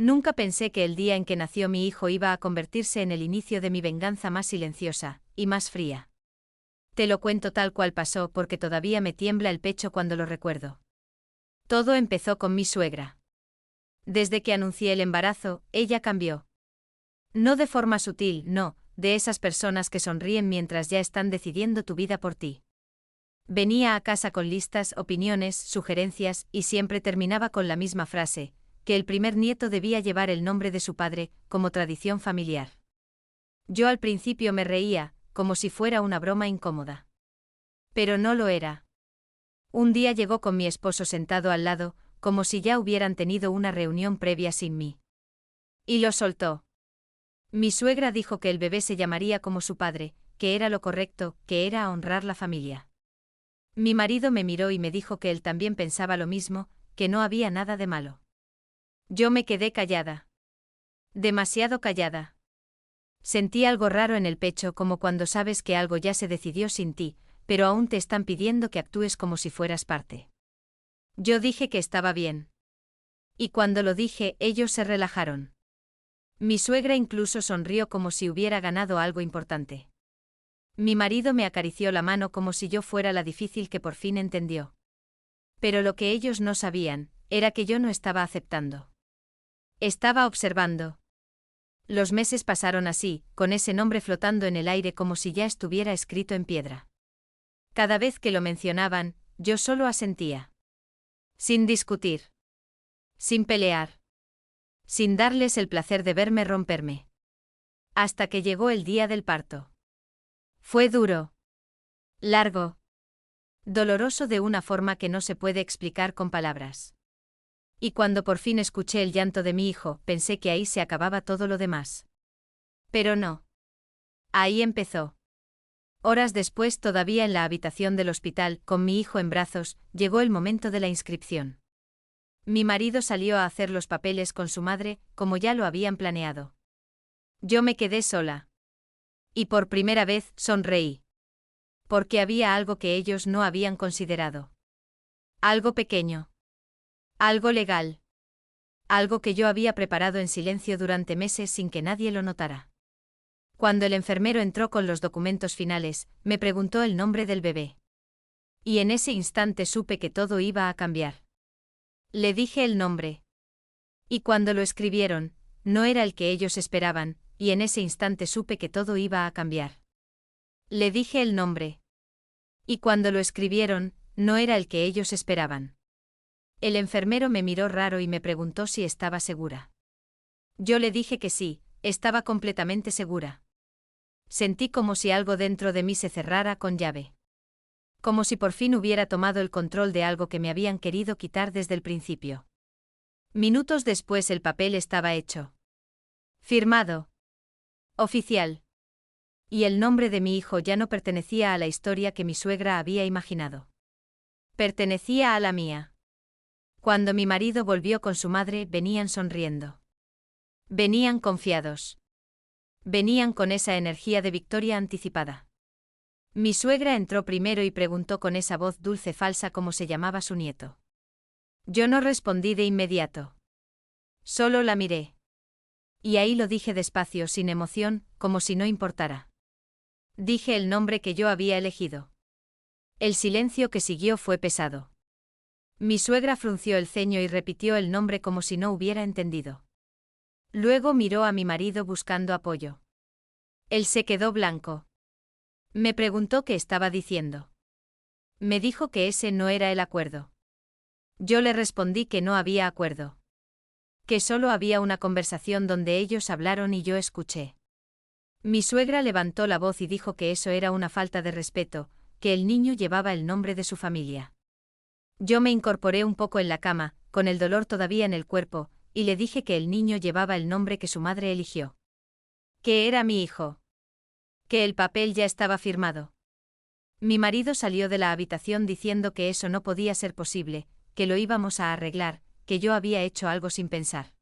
Nunca pensé que el día en que nació mi hijo iba a convertirse en el inicio de mi venganza más silenciosa y más fría. Te lo cuento tal cual pasó porque todavía me tiembla el pecho cuando lo recuerdo. Todo empezó con mi suegra. Desde que anuncié el embarazo, ella cambió. No de forma sutil, no, de esas personas que sonríen mientras ya están decidiendo tu vida por ti. Venía a casa con listas, opiniones, sugerencias y siempre terminaba con la misma frase, que el primer nieto debía llevar el nombre de su padre, como tradición familiar. Yo al principio me reía, como si fuera una broma incómoda. Pero no lo era. Un día llegó con mi esposo sentado al lado, como si ya hubieran tenido una reunión previa sin mí. Y lo soltó. Mi suegra dijo que el bebé se llamaría como su padre, que era lo correcto, que era honrar la familia. Mi marido me miró y me dijo que él también pensaba lo mismo, que no había nada de malo. Yo me quedé callada. Demasiado callada. Sentí algo raro en el pecho como cuando sabes que algo ya se decidió sin ti, pero aún te están pidiendo que actúes como si fueras parte. Yo dije que estaba bien. Y cuando lo dije, ellos se relajaron. Mi suegra incluso sonrió como si hubiera ganado algo importante. Mi marido me acarició la mano como si yo fuera la difícil que por fin entendió. Pero lo que ellos no sabían, era que yo no estaba aceptando. Estaba observando. Los meses pasaron así, con ese nombre flotando en el aire como si ya estuviera escrito en piedra. Cada vez que lo mencionaban, yo solo asentía. Sin discutir. Sin pelear. Sin darles el placer de verme romperme. Hasta que llegó el día del parto. Fue duro. Largo. Doloroso de una forma que no se puede explicar con palabras. Y cuando por fin escuché el llanto de mi hijo, pensé que ahí se acababa todo lo demás. Pero no. Ahí empezó. Horas después, todavía en la habitación del hospital, con mi hijo en brazos, llegó el momento de la inscripción. Mi marido salió a hacer los papeles con su madre, como ya lo habían planeado. Yo me quedé sola. Y por primera vez, sonreí. Porque había algo que ellos no habían considerado. Algo pequeño. Algo legal. Algo que yo había preparado en silencio durante meses sin que nadie lo notara. Cuando el enfermero entró con los documentos finales, me preguntó el nombre del bebé. Y en ese instante supe que todo iba a cambiar. Le dije el nombre. Y cuando lo escribieron, no era el que ellos esperaban, y en ese instante supe que todo iba a cambiar. Le dije el nombre. Y cuando lo escribieron, no era el que ellos esperaban. El enfermero me miró raro y me preguntó si estaba segura. Yo le dije que sí, estaba completamente segura. Sentí como si algo dentro de mí se cerrara con llave. Como si por fin hubiera tomado el control de algo que me habían querido quitar desde el principio. Minutos después el papel estaba hecho. Firmado. Oficial. Y el nombre de mi hijo ya no pertenecía a la historia que mi suegra había imaginado. Pertenecía a la mía. Cuando mi marido volvió con su madre, venían sonriendo. Venían confiados. Venían con esa energía de victoria anticipada. Mi suegra entró primero y preguntó con esa voz dulce falsa cómo se llamaba su nieto. Yo no respondí de inmediato. Solo la miré. Y ahí lo dije despacio, sin emoción, como si no importara. Dije el nombre que yo había elegido. El silencio que siguió fue pesado. Mi suegra frunció el ceño y repitió el nombre como si no hubiera entendido. Luego miró a mi marido buscando apoyo. Él se quedó blanco. Me preguntó qué estaba diciendo. Me dijo que ese no era el acuerdo. Yo le respondí que no había acuerdo. Que solo había una conversación donde ellos hablaron y yo escuché. Mi suegra levantó la voz y dijo que eso era una falta de respeto, que el niño llevaba el nombre de su familia. Yo me incorporé un poco en la cama, con el dolor todavía en el cuerpo, y le dije que el niño llevaba el nombre que su madre eligió. Que era mi hijo. Que el papel ya estaba firmado. Mi marido salió de la habitación diciendo que eso no podía ser posible, que lo íbamos a arreglar, que yo había hecho algo sin pensar.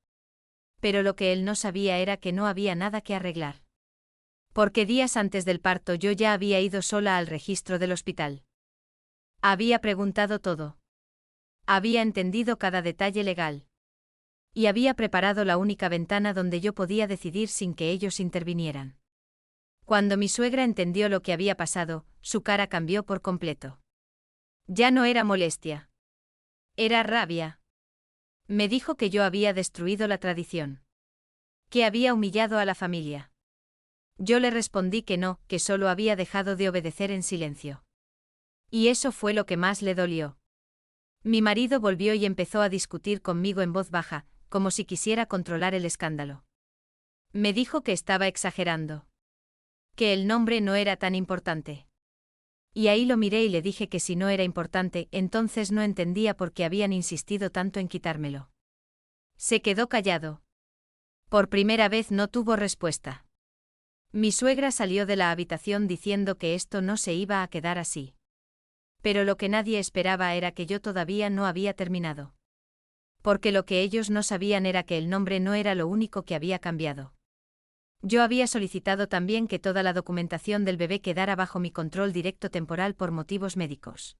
Pero lo que él no sabía era que no había nada que arreglar. Porque días antes del parto yo ya había ido sola al registro del hospital. Había preguntado todo. Había entendido cada detalle legal. Y había preparado la única ventana donde yo podía decidir sin que ellos intervinieran. Cuando mi suegra entendió lo que había pasado, su cara cambió por completo. Ya no era molestia. Era rabia. Me dijo que yo había destruido la tradición. Que había humillado a la familia. Yo le respondí que no, que solo había dejado de obedecer en silencio. Y eso fue lo que más le dolió. Mi marido volvió y empezó a discutir conmigo en voz baja, como si quisiera controlar el escándalo. Me dijo que estaba exagerando. Que el nombre no era tan importante. Y ahí lo miré y le dije que si no era importante, entonces no entendía por qué habían insistido tanto en quitármelo. Se quedó callado. Por primera vez no tuvo respuesta. Mi suegra salió de la habitación diciendo que esto no se iba a quedar así. Pero lo que nadie esperaba era que yo todavía no había terminado. Porque lo que ellos no sabían era que el nombre no era lo único que había cambiado. Yo había solicitado también que toda la documentación del bebé quedara bajo mi control directo temporal por motivos médicos.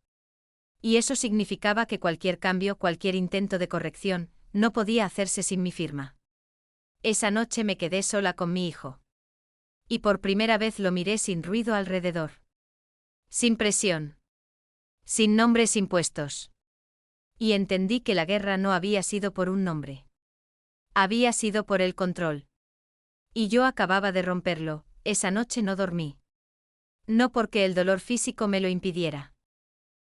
Y eso significaba que cualquier cambio, cualquier intento de corrección, no podía hacerse sin mi firma. Esa noche me quedé sola con mi hijo. Y por primera vez lo miré sin ruido alrededor. Sin presión. Sin nombres impuestos. Y entendí que la guerra no había sido por un nombre. Había sido por el control. Y yo acababa de romperlo. Esa noche no dormí. No porque el dolor físico me lo impidiera.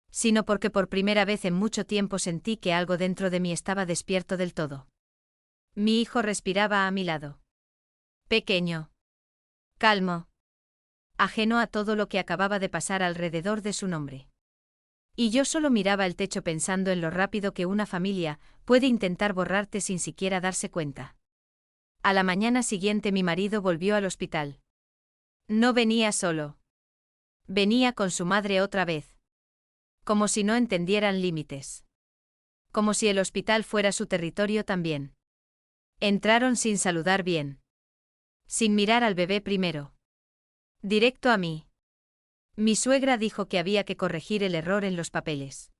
Sino porque por primera vez en mucho tiempo sentí que algo dentro de mí estaba despierto del todo. Mi hijo respiraba a mi lado. Pequeño. Calmo. Ajeno a todo lo que acababa de pasar alrededor de su nombre. Y yo solo miraba el techo pensando en lo rápido que una familia puede intentar borrarte sin siquiera darse cuenta. A la mañana siguiente mi marido volvió al hospital. No venía solo. Venía con su madre otra vez. Como si no entendieran límites. Como si el hospital fuera su territorio también. Entraron sin saludar bien. Sin mirar al bebé primero. Directo a mí. Mi suegra dijo que había que corregir el error en los papeles.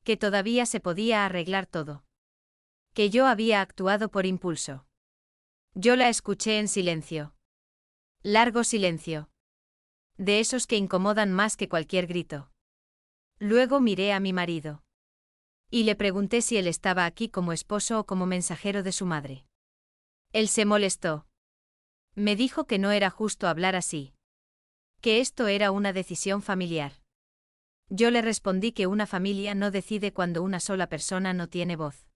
Que todavía se podía arreglar todo. Que yo había actuado por impulso. Yo la escuché en silencio. Largo silencio. De esos que incomodan más que cualquier grito. Luego miré a mi marido. Y le pregunté si él estaba aquí como esposo o como mensajero de su madre. Él se molestó. Me dijo que no era justo hablar así. Que esto era una decisión familiar. Yo le respondí que una familia no decide cuando una sola persona no tiene voz.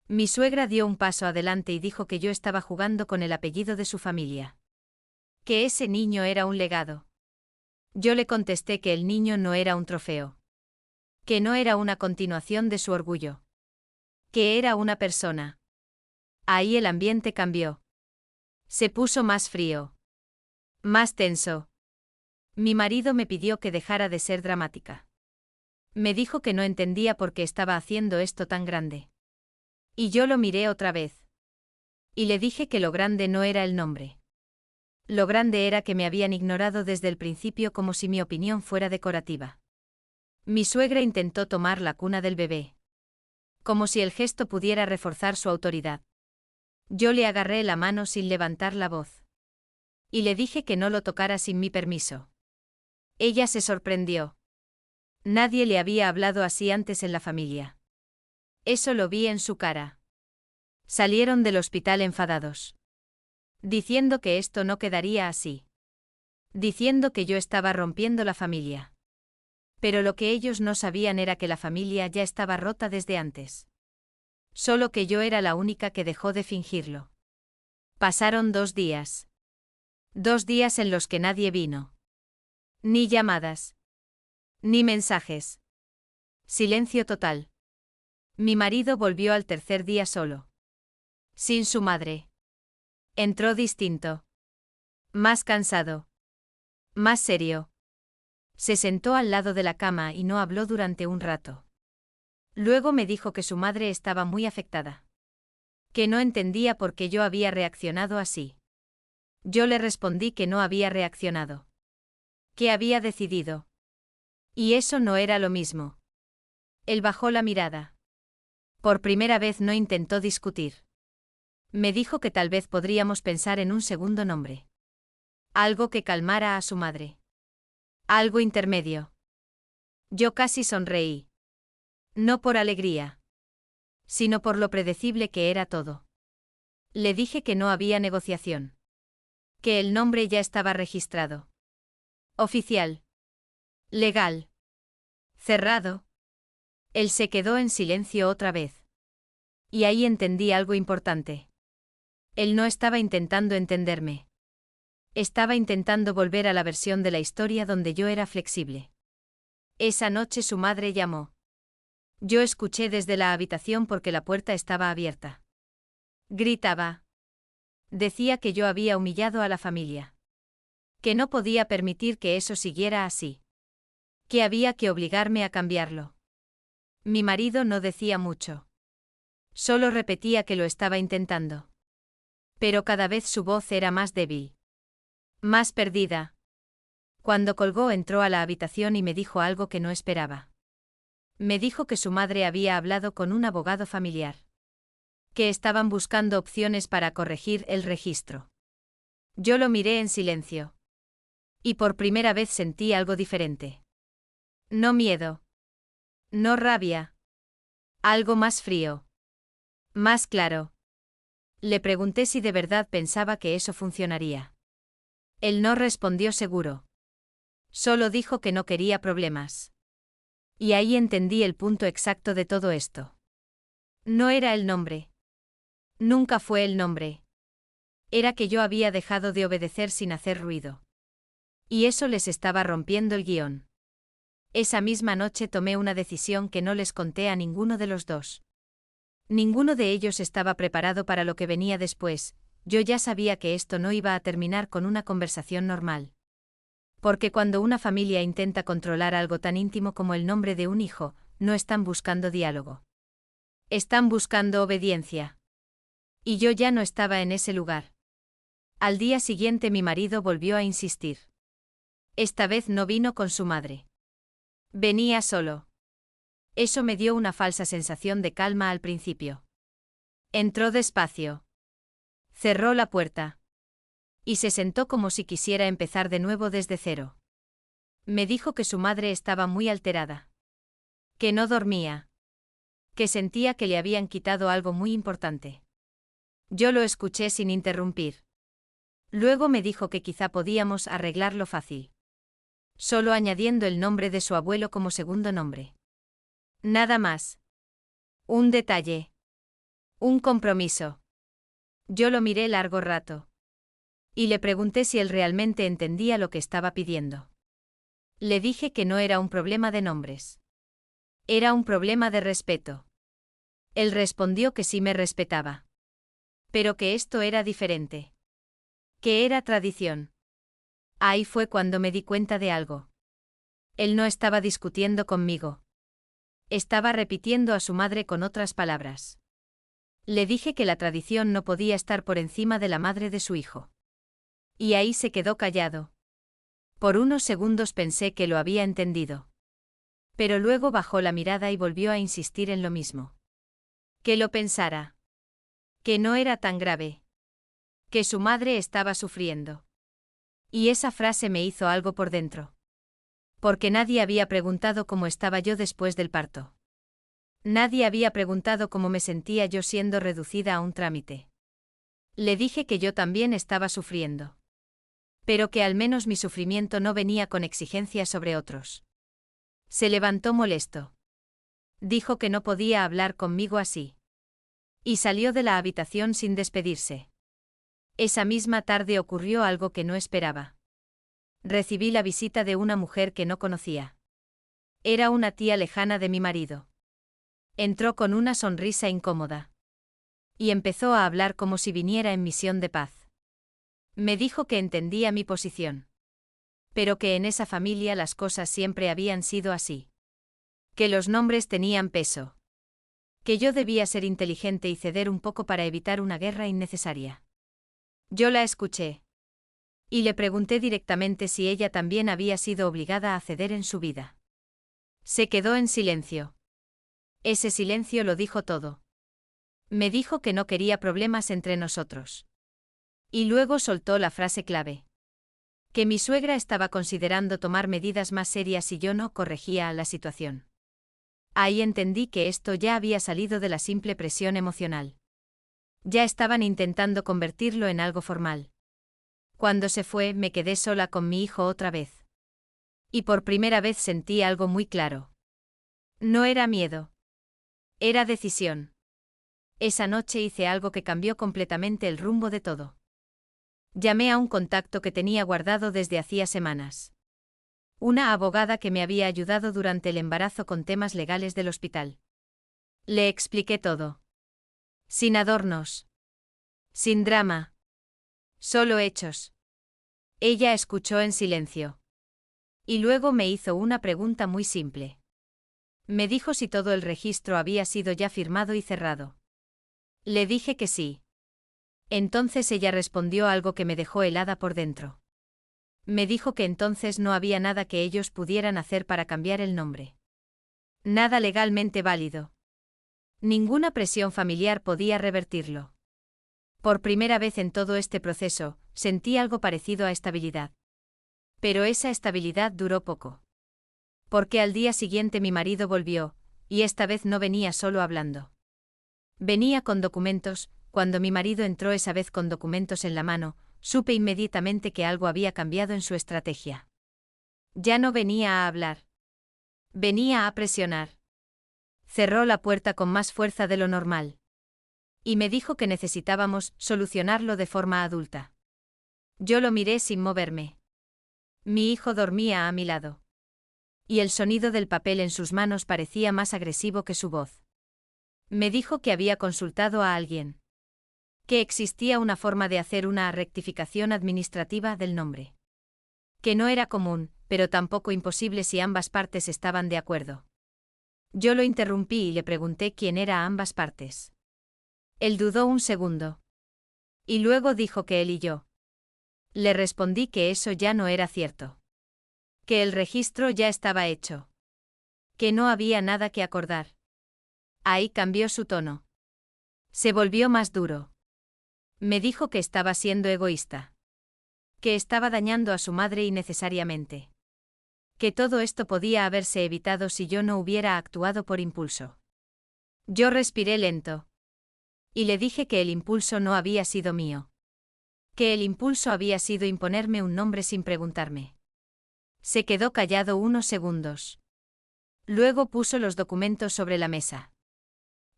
Mi suegra dio un paso adelante y dijo que yo estaba jugando con el apellido de su familia. Que ese niño era un legado. Yo le contesté que el niño no era un trofeo. Que no era una continuación de su orgullo. Que era una persona. Ahí el ambiente cambió. Se puso más frío. Más tenso. Mi marido me pidió que dejara de ser dramática. Me dijo que no entendía por qué estaba haciendo esto tan grande. Y yo lo miré otra vez. Y le dije que lo grande no era el nombre. Lo grande era que me habían ignorado desde el principio como si mi opinión fuera decorativa. Mi suegra intentó tomar la cuna del bebé. Como si el gesto pudiera reforzar su autoridad. Yo le agarré la mano sin levantar la voz. Y le dije que no lo tocara sin mi permiso. Ella se sorprendió. Nadie le había hablado así antes en la familia. Eso lo vi en su cara. Salieron del hospital enfadados. Diciendo que esto no quedaría así. Diciendo que yo estaba rompiendo la familia. Pero lo que ellos no sabían era que la familia ya estaba rota desde antes. Solo que yo era la única que dejó de fingirlo. Pasaron 2 días. 2 días en los que nadie vino. Ni llamadas. Ni mensajes. Silencio total. Mi marido volvió al tercer día solo. Sin su madre. Entró distinto. Más cansado. Más serio. Se sentó al lado de la cama y no habló durante un rato. Luego me dijo que su madre estaba muy afectada. Que no entendía por qué yo había reaccionado así. Yo le respondí que no había reaccionado. Que había decidido. Y eso no era lo mismo. Él bajó la mirada. Por primera vez no intentó discutir. Me dijo que tal vez podríamos pensar en un segundo nombre. Algo que calmara a su madre. Algo intermedio. Yo casi sonreí. No por alegría, sino por lo predecible que era todo. Le dije que no había negociación. Que el nombre ya estaba registrado. Oficial. Legal. Cerrado. Él se quedó en silencio otra vez. Y ahí entendí algo importante. Él no estaba intentando entenderme. Estaba intentando volver a la versión de la historia donde yo era flexible. Esa noche su madre llamó. Yo escuché desde la habitación porque la puerta estaba abierta. Gritaba. Decía que yo había humillado a la familia. Que no podía permitir que eso siguiera así. Que había que obligarme a cambiarlo. Mi marido no decía mucho. Solo repetía que lo estaba intentando. Pero cada vez su voz era más débil. Más perdida. Cuando colgó entró a la habitación y me dijo algo que no esperaba. Me dijo que su madre había hablado con un abogado familiar. Que estaban buscando opciones para corregir el registro. Yo lo miré en silencio. Y por primera vez sentí algo diferente. No miedo. No rabia. Algo más frío. Más claro. Le pregunté si de verdad pensaba que eso funcionaría. Él no respondió seguro. Solo dijo que no quería problemas. Y ahí entendí el punto exacto de todo esto. No era el nombre. Nunca fue el nombre. Era que yo había dejado de obedecer sin hacer ruido. Y eso les estaba rompiendo el guión. Esa misma noche tomé una decisión que no les conté a ninguno de los dos. Ninguno de ellos estaba preparado para lo que venía después. Yo ya sabía que esto no iba a terminar con una conversación normal. Porque cuando una familia intenta controlar algo tan íntimo como el nombre de un hijo, no están buscando diálogo. Están buscando obediencia. Y yo ya no estaba en ese lugar. Al día siguiente mi marido volvió a insistir. Esta vez no vino con su madre. Venía solo. Eso me dio una falsa sensación de calma al principio. Entró despacio. Cerró la puerta. Y se sentó como si quisiera empezar de nuevo desde cero. Me dijo que su madre estaba muy alterada. Que no dormía. Que sentía que le habían quitado algo muy importante. Yo lo escuché sin interrumpir. Luego me dijo que quizá podíamos arreglarlo fácil. Solo añadiendo el nombre de su abuelo como segundo nombre. Nada más. Un detalle. Un compromiso. Yo lo miré largo rato. Y le pregunté si él realmente entendía lo que estaba pidiendo. Le dije que no era un problema de nombres. Era un problema de respeto. Él respondió que sí me respetaba. Pero que esto era diferente. Que era tradición. Ahí fue cuando me di cuenta de algo. Él no estaba discutiendo conmigo. Estaba repitiendo a su madre con otras palabras. Le dije que la tradición no podía estar por encima de la madre de su hijo. Y ahí se quedó callado. Por unos segundos pensé que lo había entendido. Pero luego bajó la mirada y volvió a insistir en lo mismo. Que lo pensara. Que no era tan grave. Que su madre estaba sufriendo. Y esa frase me hizo algo por dentro. Porque nadie había preguntado cómo estaba yo después del parto. Nadie había preguntado cómo me sentía yo siendo reducida a un trámite. Le dije que yo también estaba sufriendo. Pero que al menos mi sufrimiento no venía con exigencias sobre otros. Se levantó molesto. Dijo que no podía hablar conmigo así. Y salió de la habitación sin despedirse. Esa misma tarde ocurrió algo que no esperaba. Recibí la visita de una mujer que no conocía. Era una tía lejana de mi marido. Entró con una sonrisa incómoda. Y empezó a hablar como si viniera en misión de paz. Me dijo que entendía mi posición. Pero que en esa familia las cosas siempre habían sido así. Que los nombres tenían peso. Que yo debía ser inteligente y ceder un poco para evitar una guerra innecesaria. Yo la escuché. Y le pregunté directamente si ella también había sido obligada a ceder en su vida. Se quedó en silencio. Ese silencio lo dijo todo. Me dijo que no quería problemas entre nosotros. Y luego soltó la frase clave. Que mi suegra estaba considerando tomar medidas más serias si yo no corregía la situación. Ahí entendí que esto ya había salido de la simple presión emocional. Ya estaban intentando convertirlo en algo formal. Cuando se fue, me quedé sola con mi hijo otra vez. Y por primera vez sentí algo muy claro. No era miedo. Era decisión. Esa noche hice algo que cambió completamente el rumbo de todo. Llamé a un contacto que tenía guardado desde hacía semanas. Una abogada que me había ayudado durante el embarazo con temas legales del hospital. Le expliqué todo. Sin adornos. Sin drama. Solo hechos. Ella escuchó en silencio. Y luego me hizo una pregunta muy simple. Me dijo si todo el registro había sido ya firmado y cerrado. Le dije que sí. Entonces ella respondió algo que me dejó helada por dentro. Me dijo que entonces no había nada que ellos pudieran hacer para cambiar el nombre. Nada legalmente válido. Ninguna presión familiar podía revertirlo. Por primera vez en todo este proceso, sentí algo parecido a estabilidad. Pero esa estabilidad duró poco. Porque al día siguiente mi marido volvió, y esta vez no venía solo hablando. Venía con documentos. Cuando mi marido entró esa vez con documentos en la mano, supe inmediatamente que algo había cambiado en su estrategia. Ya no venía a hablar. Venía a presionar. Cerró la puerta con más fuerza de lo normal. Y me dijo que necesitábamos solucionarlo de forma adulta. Yo lo miré sin moverme. Mi hijo dormía a mi lado. Y el sonido del papel en sus manos parecía más agresivo que su voz. Me dijo que había consultado a alguien. Que existía una forma de hacer una rectificación administrativa del nombre. Que no era común, pero tampoco imposible si ambas partes estaban de acuerdo. Yo lo interrumpí y le pregunté quién era ambas partes. Él dudó un segundo. Y luego dijo que él y yo. Le respondí que eso ya no era cierto. Que el registro ya estaba hecho. Que no había nada que acordar. Ahí cambió su tono. Se volvió más duro. Me dijo que estaba siendo egoísta. Que estaba dañando a su madre innecesariamente. Que todo esto podía haberse evitado si yo no hubiera actuado por impulso. Yo respiré lento. Y le dije que el impulso no había sido mío. Que el impulso había sido imponerme un nombre sin preguntarme. Se quedó callado unos segundos. Luego puso los documentos sobre la mesa.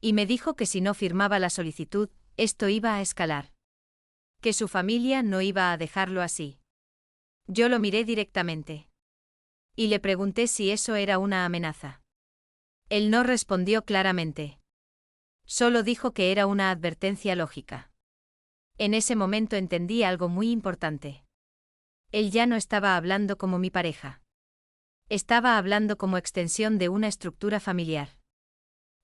Y me dijo que si no firmaba la solicitud, esto iba a escalar. Que su familia no iba a dejarlo así. Yo lo miré directamente. Y le pregunté si eso era una amenaza. Él no respondió claramente. Solo dijo que era una advertencia lógica. En ese momento entendí algo muy importante. Él ya no estaba hablando como mi pareja. Estaba hablando como extensión de una estructura familiar.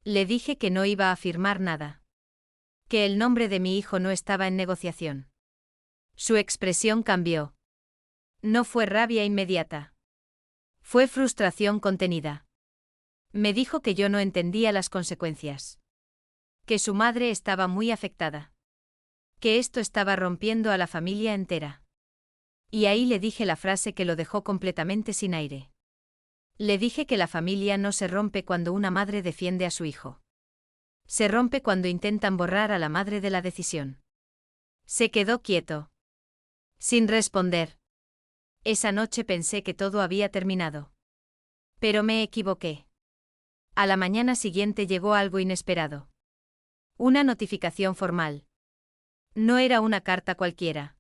Le dije que no iba a firmar nada. Que el nombre de mi hijo no estaba en negociación. Su expresión cambió. No fue rabia inmediata. Fue frustración contenida. Me dijo que yo no entendía las consecuencias. Que su madre estaba muy afectada. Que esto estaba rompiendo a la familia entera. Y ahí le dije la frase que lo dejó completamente sin aire. Le dije que la familia no se rompe cuando una madre defiende a su hijo. Se rompe cuando intentan borrar a la madre de la decisión. Se quedó quieto. Sin responder. Esa noche pensé que todo había terminado. Pero me equivoqué. A la mañana siguiente llegó algo inesperado. Una notificación formal. No era una carta cualquiera.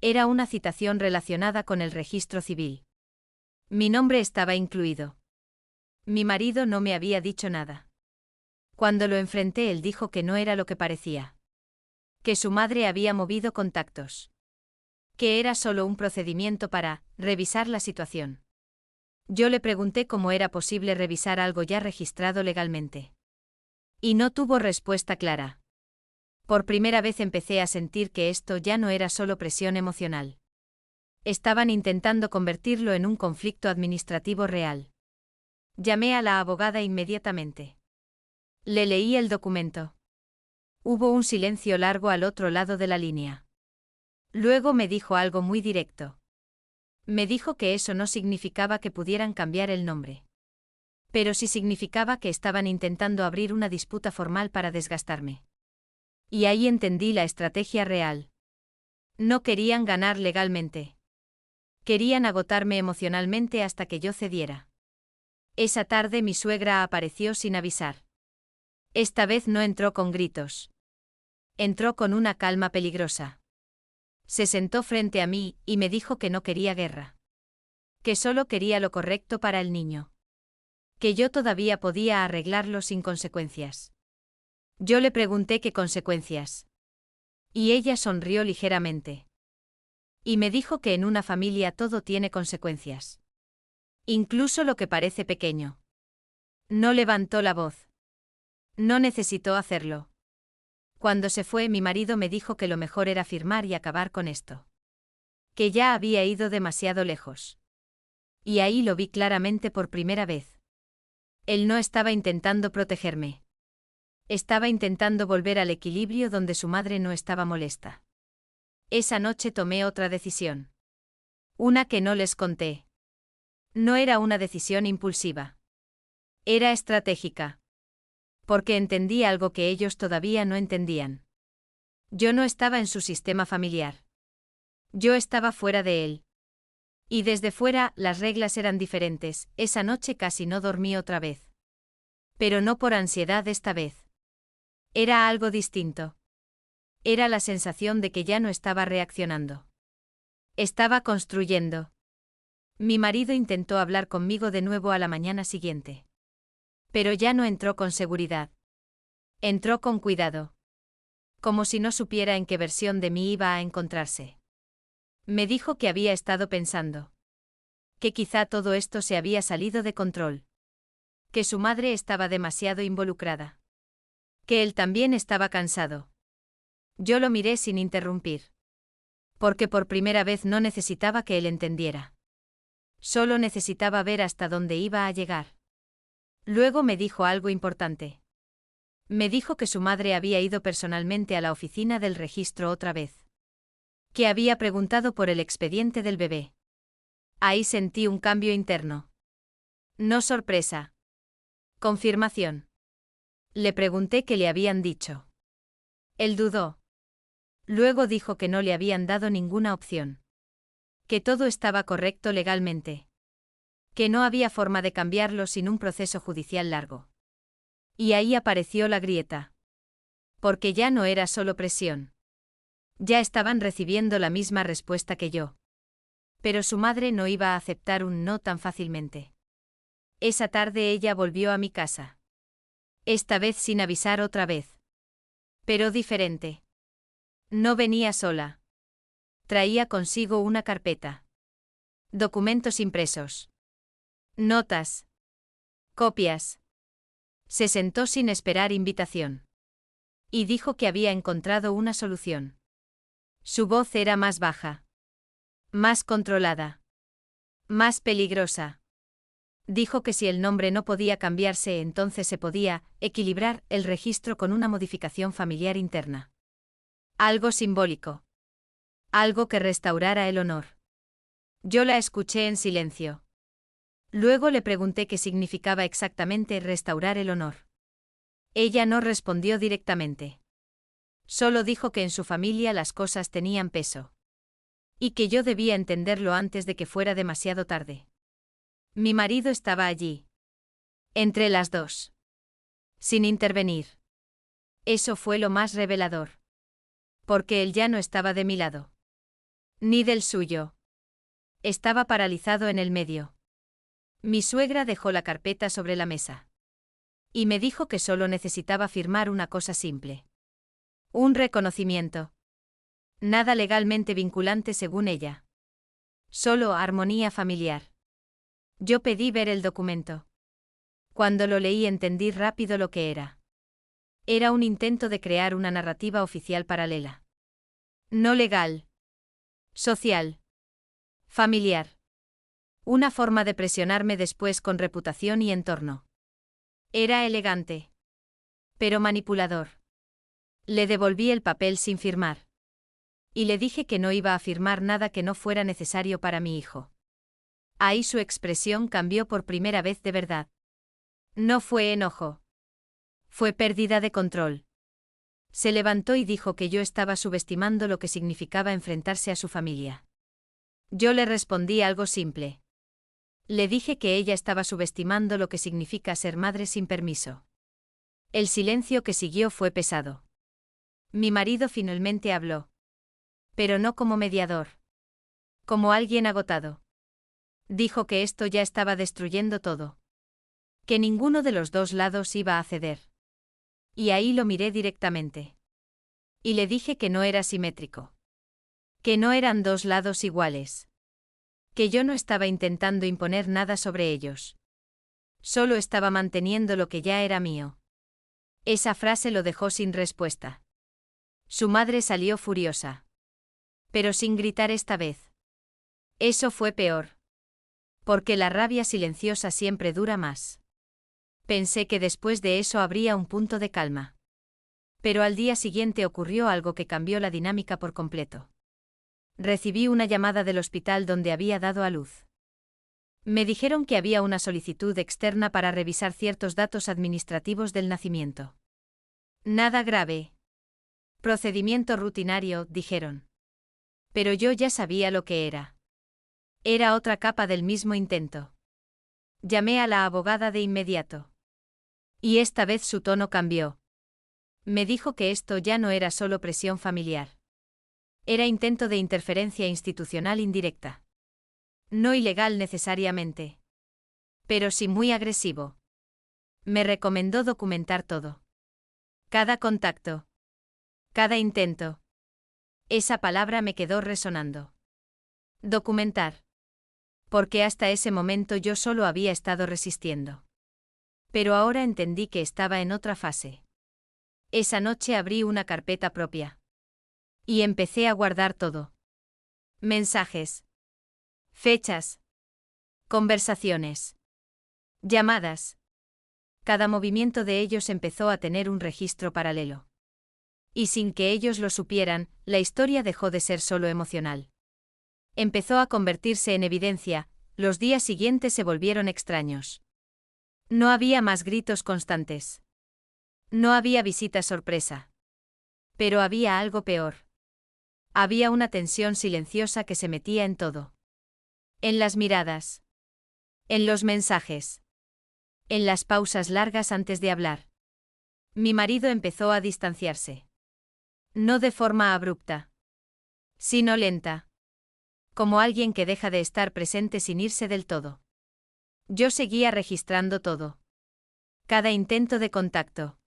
Era una citación relacionada con el registro civil. Mi nombre estaba incluido. Mi marido no me había dicho nada. Cuando lo enfrenté, él dijo que no era lo que parecía. Que su madre había movido contactos. Que era solo un procedimiento para revisar la situación. Yo le pregunté cómo era posible revisar algo ya registrado legalmente. Y no tuvo respuesta clara. Por primera vez empecé a sentir que esto ya no era solo presión emocional. Estaban intentando convertirlo en un conflicto administrativo real. Llamé a la abogada inmediatamente. Le leí el documento. Hubo un silencio largo al otro lado de la línea. Luego me dijo algo muy directo. Me dijo que eso no significaba que pudieran cambiar el nombre. Pero sí significaba que estaban intentando abrir una disputa formal para desgastarme. Y ahí entendí la estrategia real. No querían ganar legalmente. Querían agotarme emocionalmente hasta que yo cediera. Esa tarde mi suegra apareció sin avisar. Esta vez no entró con gritos. Entró con una calma peligrosa. Se sentó frente a mí y me dijo que no quería guerra. Que solo quería lo correcto para el niño. Que yo todavía podía arreglarlo sin consecuencias. Yo le pregunté qué consecuencias. Y ella sonrió ligeramente. Y me dijo que en una familia todo tiene consecuencias. Incluso lo que parece pequeño. No levantó la voz. No necesitó hacerlo. Cuando se fue, mi marido me dijo que lo mejor era firmar y acabar con esto. Que ya había ido demasiado lejos. Y ahí lo vi claramente por primera vez. Él no estaba intentando protegerme. Estaba intentando volver al equilibrio donde su madre no estaba molesta. Esa noche tomé otra decisión. Una que no les conté. No era una decisión impulsiva. Era estratégica. Porque entendí algo que ellos todavía no entendían. Yo no estaba en su sistema familiar. Yo estaba fuera de él. Y desde fuera, las reglas eran diferentes. Esa noche casi no dormí otra vez. Pero no por ansiedad esta vez. Era algo distinto. Era la sensación de que ya no estaba reaccionando. Estaba construyendo. Mi marido intentó hablar conmigo de nuevo a la mañana siguiente. Pero ya no entró con seguridad. Entró con cuidado. Como si no supiera en qué versión de mí iba a encontrarse. Me dijo que había estado pensando. Que quizá todo esto se había salido de control. Que su madre estaba demasiado involucrada. Que él también estaba cansado. Yo lo miré sin interrumpir. Porque por primera vez no necesitaba que él entendiera. Solo necesitaba ver hasta dónde iba a llegar. Luego me dijo algo importante. Me dijo que su madre había ido personalmente a la oficina del registro otra vez. Que había preguntado por el expediente del bebé. Ahí sentí un cambio interno. No sorpresa. Confirmación. Le pregunté qué le habían dicho. Él dudó. Luego dijo que no le habían dado ninguna opción. Que todo estaba correcto legalmente. Que no había forma de cambiarlo sin un proceso judicial largo. Y ahí apareció la grieta. Porque ya no era solo presión. Ya estaban recibiendo la misma respuesta que yo. Pero su madre no iba a aceptar un no tan fácilmente. Esa tarde ella volvió a mi casa. Esta vez sin avisar otra vez. Pero diferente. No venía sola. Traía consigo una carpeta. Documentos impresos. Notas. Copias. Se sentó sin esperar invitación. Y dijo que había encontrado una solución. Su voz era más baja. Más controlada. Más peligrosa. Dijo que si el nombre no podía cambiarse, entonces se podía equilibrar el registro con una modificación familiar interna. Algo simbólico. Algo que restaurara el honor. Yo la escuché en silencio. Luego le pregunté qué significaba exactamente restaurar el honor. Ella no respondió directamente. Solo dijo que en su familia las cosas tenían peso. Y que yo debía entenderlo antes de que fuera demasiado tarde. Mi marido estaba allí. Entre las dos. Sin intervenir. Eso fue lo más revelador. Porque él ya no estaba de mi lado. Ni del suyo. Estaba paralizado en el medio. Mi suegra dejó la carpeta sobre la mesa. Y me dijo que solo necesitaba firmar una cosa simple. Un reconocimiento. Nada legalmente vinculante según ella. Solo armonía familiar. Yo pedí ver el documento. Cuando lo leí entendí rápido lo que era. Era un intento de crear una narrativa oficial paralela. No legal. Social. Familiar. Una forma de presionarme después con reputación y entorno. Era elegante. Pero manipulador. Le devolví el papel sin firmar. Y le dije que no iba a firmar nada que no fuera necesario para mi hijo. Ahí su expresión cambió por primera vez de verdad. No fue enojo. Fue pérdida de control. Se levantó y dijo que yo estaba subestimando lo que significaba enfrentarse a su familia. Yo le respondí algo simple. Le dije que ella estaba subestimando lo que significa ser madre sin permiso. El silencio que siguió fue pesado. Mi marido finalmente habló. Pero no como mediador. Como alguien agotado. Dijo que esto ya estaba destruyendo todo. Que ninguno de los dos lados iba a ceder. Y ahí lo miré directamente. Y le dije que no era simétrico. Que no eran dos lados iguales. Que yo no estaba intentando imponer nada sobre ellos. Solo estaba manteniendo lo que ya era mío. Esa frase lo dejó sin respuesta. Su madre salió furiosa. Pero sin gritar esta vez. Eso fue peor. Porque la rabia silenciosa siempre dura más. Pensé que después de eso habría un punto de calma. Pero al día siguiente ocurrió algo que cambió la dinámica por completo. Recibí una llamada del hospital donde había dado a luz. Me dijeron que había una solicitud externa para revisar ciertos datos administrativos del nacimiento. Nada grave. Procedimiento rutinario, dijeron. Pero yo ya sabía lo que era. Era otra capa del mismo intento. Llamé a la abogada de inmediato. Y esta vez su tono cambió. Me dijo que esto ya no era solo presión familiar. Era intento de interferencia institucional indirecta. No ilegal necesariamente. Pero sí muy agresivo. Me recomendó documentar todo. Cada contacto. Cada intento. Esa palabra me quedó resonando. Documentar. Porque hasta ese momento yo solo había estado resistiendo. Pero ahora entendí que estaba en otra fase. Esa noche abrí una carpeta propia. Y empecé a guardar todo. Mensajes. Fechas. Conversaciones. Llamadas. Cada movimiento de ellos empezó a tener un registro paralelo. Y sin que ellos lo supieran, la historia dejó de ser solo emocional. Empezó a convertirse en evidencia, los días siguientes se volvieron extraños. No había más gritos constantes. No había visita sorpresa. Pero había algo peor. Había una tensión silenciosa que se metía en todo. En las miradas. En los mensajes. En las pausas largas antes de hablar. Mi marido empezó a distanciarse. No de forma abrupta. Sino lenta. Como alguien que deja de estar presente sin irse del todo. Yo seguía registrando todo. Cada intento de contacto.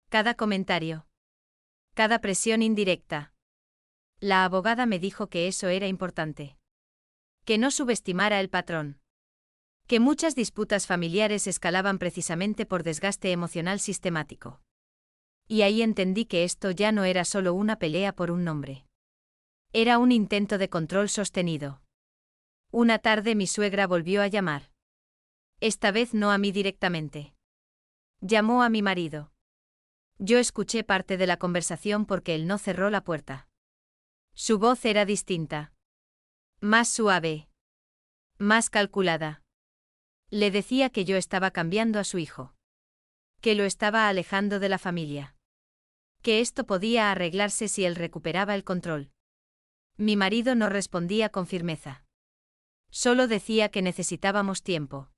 Cada comentario. Cada presión indirecta. La abogada me dijo que eso era importante. Que no subestimara el patrón. Que muchas disputas familiares escalaban precisamente por desgaste emocional sistemático. Y ahí entendí que esto ya no era solo una pelea por un nombre. Era un intento de control sostenido. Una tarde mi suegra volvió a llamar. Esta vez no a mí directamente. Llamó a mi marido. Yo escuché parte de la conversación porque él no cerró la puerta. Su voz era distinta. Más suave. Más calculada. Le decía que yo estaba cambiando a su hijo. Que lo estaba alejando de la familia. Que esto podía arreglarse si él recuperaba el control. Mi marido no respondía con firmeza. Solo decía que necesitábamos tiempo.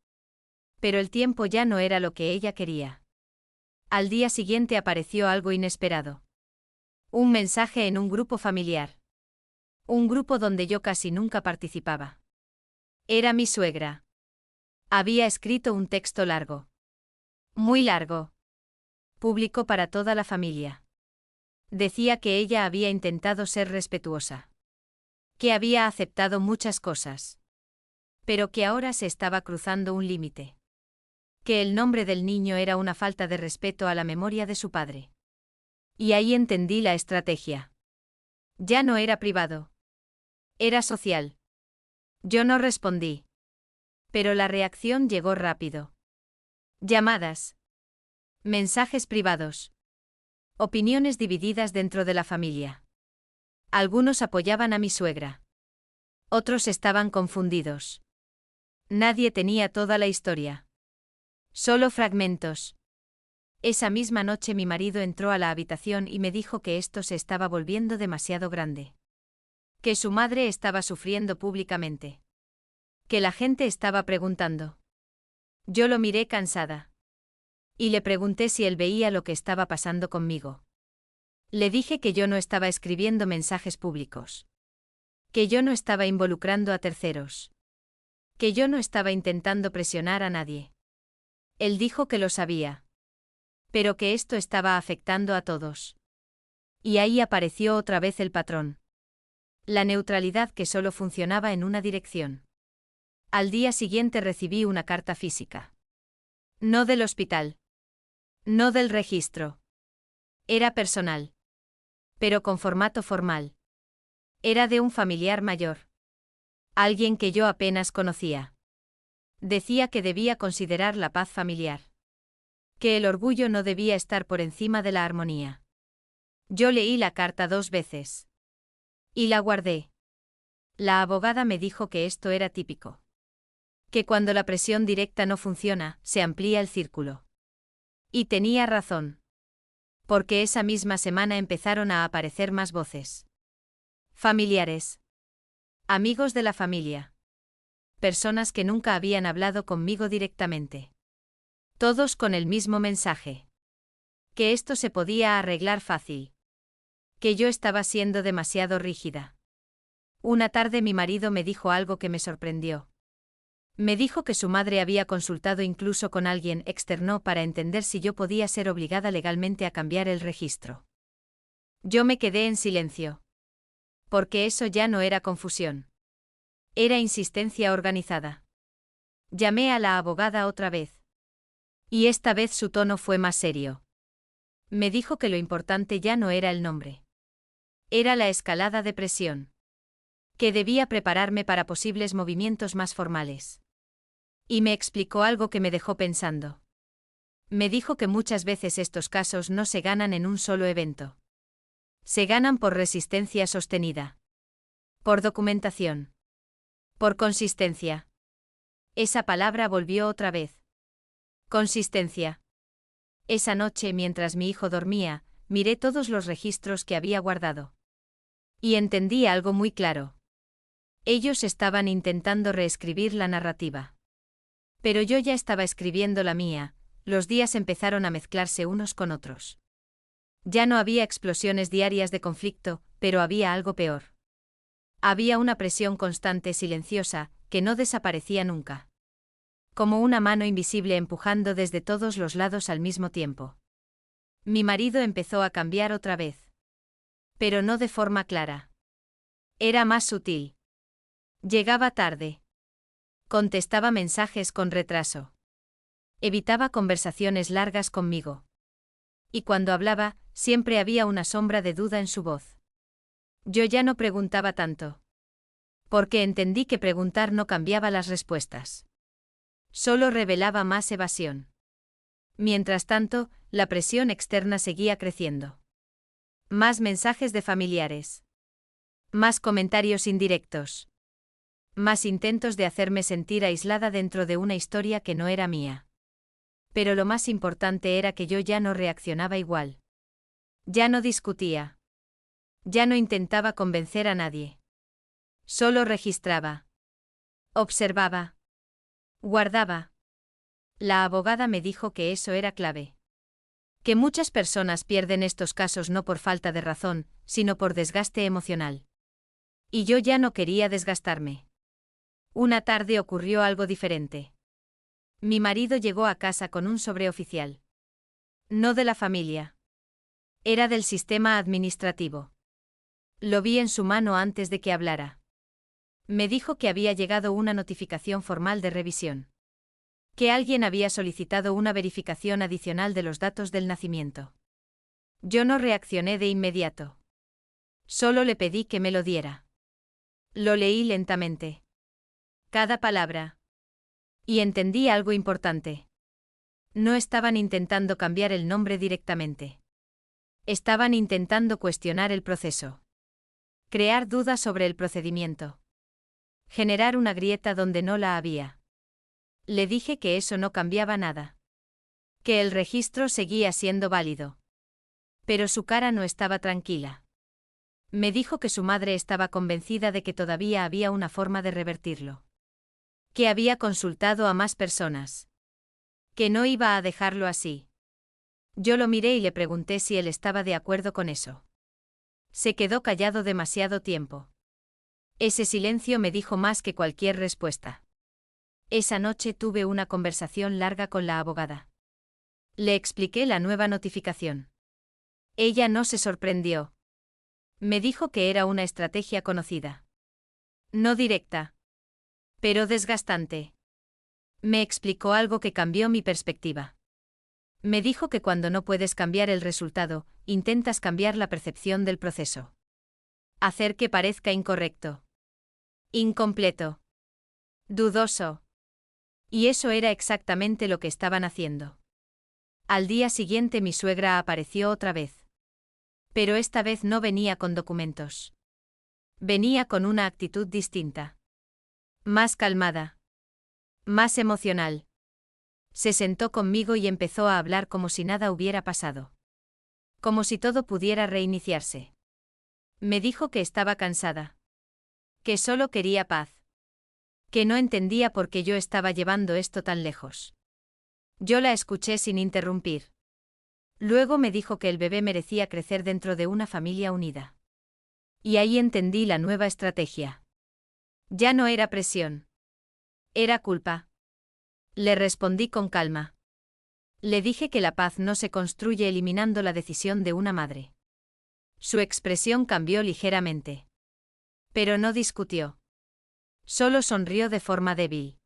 Pero el tiempo ya no era lo que ella quería. Al día siguiente apareció algo inesperado. Un mensaje en un grupo familiar. Un grupo donde yo casi nunca participaba. Era mi suegra. Había escrito un texto largo. Muy largo. Público para toda la familia. Decía que ella había intentado ser respetuosa. Que había aceptado muchas cosas. Pero que ahora se estaba cruzando un límite. Que el nombre del niño era una falta de respeto a la memoria de su padre. Y ahí entendí la estrategia. Ya no era privado. Era social. Yo no respondí. Pero la reacción llegó rápido. Llamadas. Mensajes privados. Opiniones divididas dentro de la familia. Algunos apoyaban a mi suegra. Otros estaban confundidos. Nadie tenía toda la historia. Solo fragmentos. Esa misma noche mi marido entró a la habitación y me dijo que esto se estaba volviendo demasiado grande. Que su madre estaba sufriendo públicamente. Que la gente estaba preguntando. Yo lo miré cansada. Y le pregunté si él veía lo que estaba pasando conmigo. Le dije que yo no estaba escribiendo mensajes públicos. Que yo no estaba involucrando a terceros. Que yo no estaba intentando presionar a nadie. Él dijo que lo sabía. Pero que esto estaba afectando a todos. Y ahí apareció otra vez el patrón. La neutralidad que solo funcionaba en una dirección. Al día siguiente recibí una carta física. No del hospital. No del registro. Era personal. Pero con formato formal. Era de un familiar mayor. Alguien que yo apenas conocía. Decía que debía considerar la paz familiar. Que el orgullo no debía estar por encima de la armonía. Yo leí la carta 2 veces. Y la guardé. La abogada me dijo que esto era típico. Que cuando la presión directa no funciona, se amplía el círculo. Y tenía razón. Porque esa misma semana empezaron a aparecer más voces. Familiares. Amigos de la familia. Personas que nunca habían hablado conmigo directamente. Todos con el mismo mensaje. Que esto se podía arreglar fácil. Que yo estaba siendo demasiado rígida. Una tarde mi marido me dijo algo que me sorprendió. Me dijo que su madre había consultado incluso con alguien externo para entender si yo podía ser obligada legalmente a cambiar el registro. Yo me quedé en silencio. Porque eso ya no era confusión. Era insistencia organizada. Llamé a la abogada otra vez. Y esta vez su tono fue más serio. Me dijo que lo importante ya no era el nombre. Era la escalada de presión. Que debía prepararme para posibles movimientos más formales. Y me explicó algo que me dejó pensando. Me dijo que muchas veces estos casos no se ganan en un solo evento. Se ganan por resistencia sostenida. Por documentación. Por consistencia. Esa palabra volvió otra vez. Consistencia. Esa noche, mientras mi hijo dormía, miré todos los registros que había guardado. Y entendí algo muy claro. Ellos estaban intentando reescribir la narrativa. Pero yo ya estaba escribiendo la mía, los días empezaron a mezclarse unos con otros. Ya no había explosiones diarias de conflicto, pero había algo peor. Había una presión constante silenciosa, que no desaparecía nunca. Como una mano invisible empujando desde todos los lados al mismo tiempo. Mi marido empezó a cambiar otra vez. Pero no de forma clara. Era más sutil. Llegaba tarde. Contestaba mensajes con retraso. Evitaba conversaciones largas conmigo. Y cuando hablaba, siempre había una sombra de duda en su voz. Yo ya no preguntaba tanto. Porque entendí que preguntar no cambiaba las respuestas. Solo revelaba más evasión. Mientras tanto, la presión externa seguía creciendo. Más mensajes de familiares. Más comentarios indirectos. Más intentos de hacerme sentir aislada dentro de una historia que no era mía. Pero lo más importante era que yo ya no reaccionaba igual. Ya no discutía. Ya no intentaba convencer a nadie. Solo registraba. Observaba. Guardaba. La abogada me dijo que eso era clave. Que muchas personas pierden estos casos no por falta de razón, sino por desgaste emocional. Y yo ya no quería desgastarme. Una tarde ocurrió algo diferente. Mi marido llegó a casa con un sobreoficial. No de la familia. Era del sistema administrativo. Lo vi en su mano antes de que hablara. Me dijo que había llegado una notificación formal de revisión. Que alguien había solicitado una verificación adicional de los datos del nacimiento. Yo no reaccioné de inmediato. Solo le pedí que me lo diera. Lo leí lentamente. Cada palabra. Y entendí algo importante. No estaban intentando cambiar el nombre directamente. Estaban intentando cuestionar el proceso. Crear dudas sobre el procedimiento. Generar una grieta donde no la había. Le dije que eso no cambiaba nada. Que el registro seguía siendo válido. Pero su cara no estaba tranquila. Me dijo que su madre estaba convencida de que todavía había una forma de revertirlo. Que había consultado a más personas. Que no iba a dejarlo así. Yo lo miré y le pregunté si él estaba de acuerdo con eso. Se quedó callado demasiado tiempo. Ese silencio me dijo más que cualquier respuesta. Esa noche tuve una conversación larga con la abogada. Le expliqué la nueva notificación. Ella no se sorprendió. Me dijo que era una estrategia conocida. No directa. Pero desgastante. Me explicó algo que cambió mi perspectiva. Me dijo que cuando no puedes cambiar el resultado, intentas cambiar la percepción del proceso. Hacer que parezca incorrecto. Incompleto. Dudoso. Y eso era exactamente lo que estaban haciendo. Al día siguiente mi suegra apareció otra vez. Pero esta vez no venía con documentos. Venía con una actitud distinta. Más calmada. Más emocional. Se sentó conmigo y empezó a hablar como si nada hubiera pasado. Como si todo pudiera reiniciarse. Me dijo que estaba cansada. Que solo quería paz. Que no entendía por qué yo estaba llevando esto tan lejos. Yo la escuché sin interrumpir. Luego me dijo que el bebé merecía crecer dentro de una familia unida. Y ahí entendí la nueva estrategia. Ya no era presión. Era culpa. Le respondí con calma. Le dije que la paz no se construye eliminando la decisión de una madre. Su expresión cambió ligeramente. Pero no discutió. Solo sonrió de forma débil.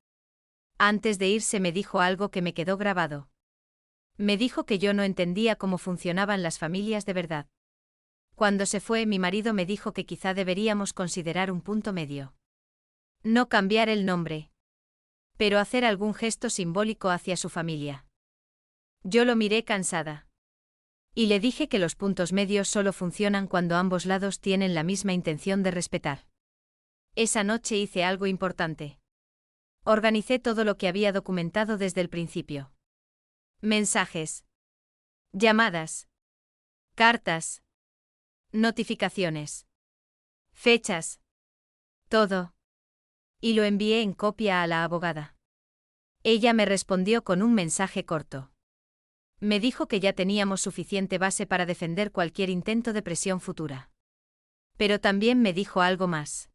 Antes de irse me dijo algo que me quedó grabado. Me dijo que yo no entendía cómo funcionaban las familias de verdad. Cuando se fue, mi marido me dijo que quizá deberíamos considerar un punto medio. No cambiar el nombre. Pero hacer algún gesto simbólico hacia su familia. Yo lo miré cansada. Y le dije que los puntos medios solo funcionan cuando ambos lados tienen la misma intención de respetar. Esa noche hice algo importante. Organicé todo lo que había documentado desde el principio. Mensajes. Llamadas. Cartas. Notificaciones. Fechas. Todo. Y lo envié en copia a la abogada. Ella me respondió con un mensaje corto. Me dijo que ya teníamos suficiente base para defender cualquier intento de presión futura. Pero también me dijo algo más.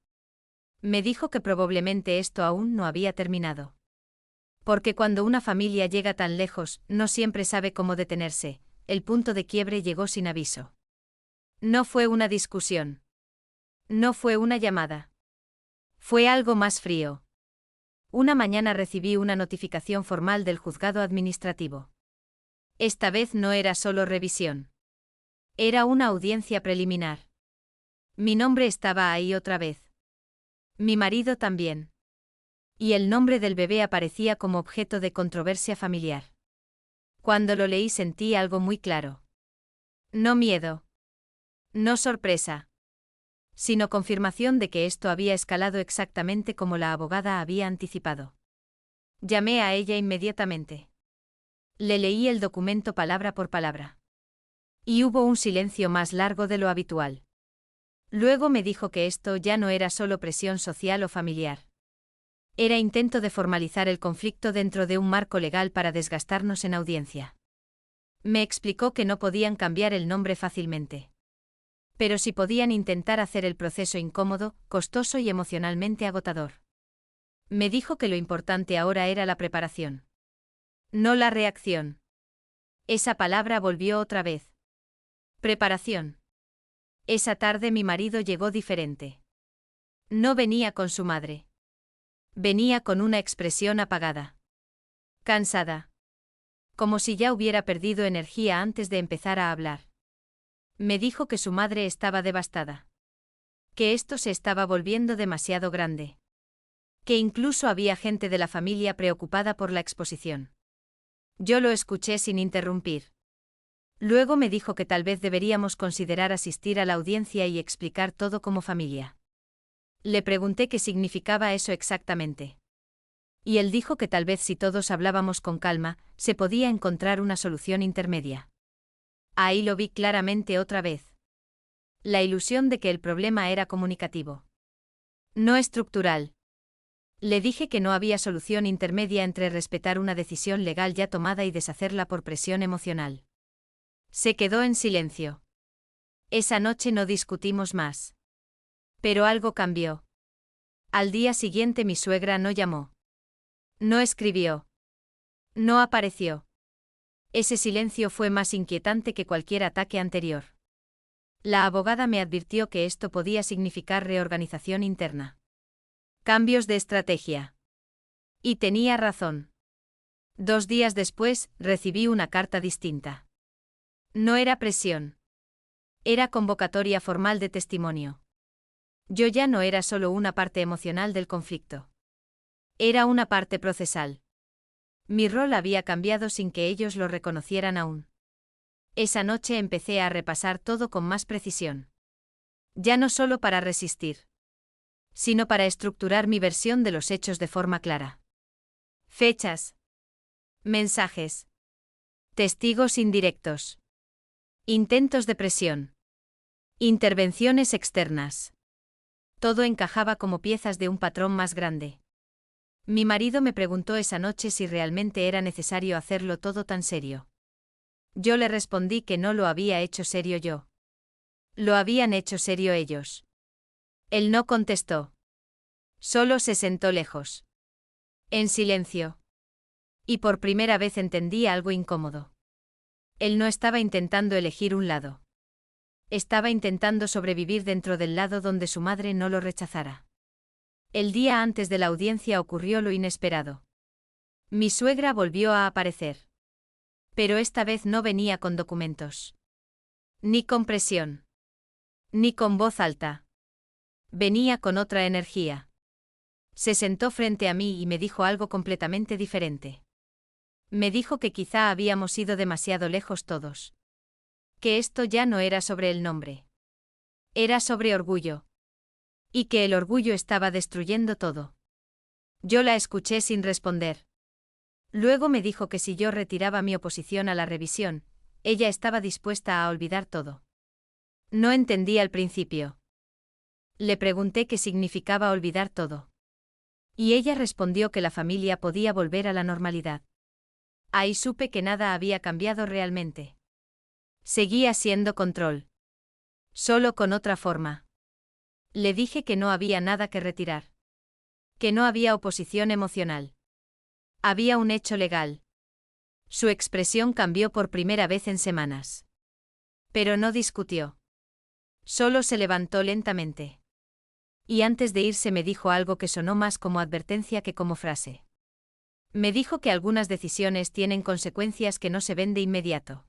Me dijo que probablemente esto aún no había terminado. Porque cuando una familia llega tan lejos, no siempre sabe cómo detenerse. El punto de quiebre llegó sin aviso. No fue una discusión. No fue una llamada. Fue algo más frío. Una mañana recibí una notificación formal del juzgado administrativo. Esta vez no era solo revisión. Era una audiencia preliminar. Mi nombre estaba ahí otra vez. Mi marido también. Y el nombre del bebé aparecía como objeto de controversia familiar. Cuando lo leí sentí algo muy claro. No miedo. No sorpresa. Sino confirmación de que esto había escalado exactamente como la abogada había anticipado. Llamé a ella inmediatamente. Le leí el documento palabra por palabra. Y hubo un silencio más largo de lo habitual. Luego me dijo que esto ya no era solo presión social o familiar. Era intento de formalizar el conflicto dentro de un marco legal para desgastarnos en audiencia. Me explicó que no podían cambiar el nombre fácilmente. Pero sí podían intentar hacer el proceso incómodo, costoso y emocionalmente agotador. Me dijo que lo importante ahora era la preparación. No la reacción. Esa palabra volvió otra vez. Preparación. Esa tarde mi marido llegó diferente. No venía con su madre. Venía con una expresión apagada. Cansada. Como si ya hubiera perdido energía antes de empezar a hablar. Me dijo que su madre estaba devastada. Que esto se estaba volviendo demasiado grande. Que incluso había gente de la familia preocupada por la exposición. Yo lo escuché sin interrumpir. Luego me dijo que tal vez deberíamos considerar asistir a la audiencia y explicar todo como familia. Le pregunté qué significaba eso exactamente. Y él dijo que tal vez si todos hablábamos con calma, se podía encontrar una solución intermedia. Ahí lo vi claramente otra vez. La ilusión de que el problema era comunicativo. No estructural. Le dije que no había solución intermedia entre respetar una decisión legal ya tomada y deshacerla por presión emocional. Se quedó en silencio. Esa noche no discutimos más. Pero algo cambió. Al día siguiente mi suegra no llamó. No escribió. No apareció. Ese silencio fue más inquietante que cualquier ataque anterior. La abogada me advirtió que esto podía significar reorganización interna. Cambios de estrategia. Y tenía razón. 2 días después, recibí una carta distinta. No era presión. Era convocatoria formal de testimonio. Yo ya no era solo una parte emocional del conflicto. Era una parte procesal. Mi rol había cambiado sin que ellos lo reconocieran aún. Esa noche empecé a repasar todo con más precisión. Ya no solo para resistir, sino para estructurar mi versión de los hechos de forma clara. Fechas. Mensajes. Testigos indirectos. Intentos de presión. Intervenciones externas. Todo encajaba como piezas de un patrón más grande. Mi marido me preguntó esa noche si realmente era necesario hacerlo todo tan serio. Yo le respondí que no lo había hecho serio yo. Lo habían hecho serio ellos. Él no contestó. Solo se sentó lejos. En silencio. Y por primera vez entendí algo incómodo. Él no estaba intentando elegir un lado. Estaba intentando sobrevivir dentro del lado donde su madre no lo rechazara. El día antes de la audiencia ocurrió lo inesperado. Mi suegra volvió a aparecer. Pero esta vez no venía con documentos. Ni con presión. Ni con voz alta. Venía con otra energía. Se sentó frente a mí y me dijo algo completamente diferente. Me dijo que quizá habíamos ido demasiado lejos todos. Que esto ya no era sobre el nombre. Era sobre orgullo. Y que el orgullo estaba destruyendo todo. Yo la escuché sin responder. Luego me dijo que si yo retiraba mi oposición a la revisión, ella estaba dispuesta a olvidar todo. No entendí al principio. Le pregunté qué significaba olvidar todo. Y ella respondió que la familia podía volver a la normalidad. Ahí supe que nada había cambiado realmente. Seguía siendo control. Solo con otra forma. Le dije que no había nada que retirar. Que no había oposición emocional. Había un hecho legal. Su expresión cambió por primera vez en semanas. Pero no discutió. Solo se levantó lentamente. Y antes de irse me dijo algo que sonó más como advertencia que como frase. Me dijo que algunas decisiones tienen consecuencias que no se ven de inmediato.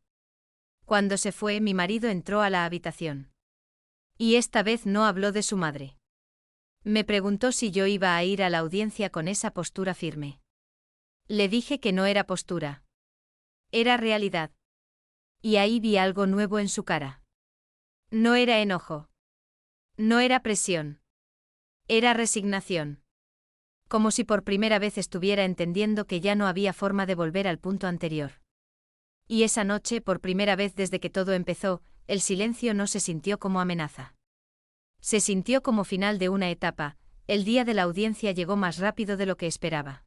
Cuando se fue, mi marido entró a la habitación. Y esta vez no habló de su madre. Me preguntó si yo iba a ir a la audiencia con esa postura firme. Le dije que no era postura. Era realidad. Y ahí vi algo nuevo en su cara. No era enojo. No era presión. Era resignación. Como si por primera vez estuviera entendiendo que ya no había forma de volver al punto anterior. Y esa noche, por primera vez desde que todo empezó, el silencio no se sintió como amenaza. Se sintió como final de una etapa. El día de la audiencia llegó más rápido de lo que esperaba.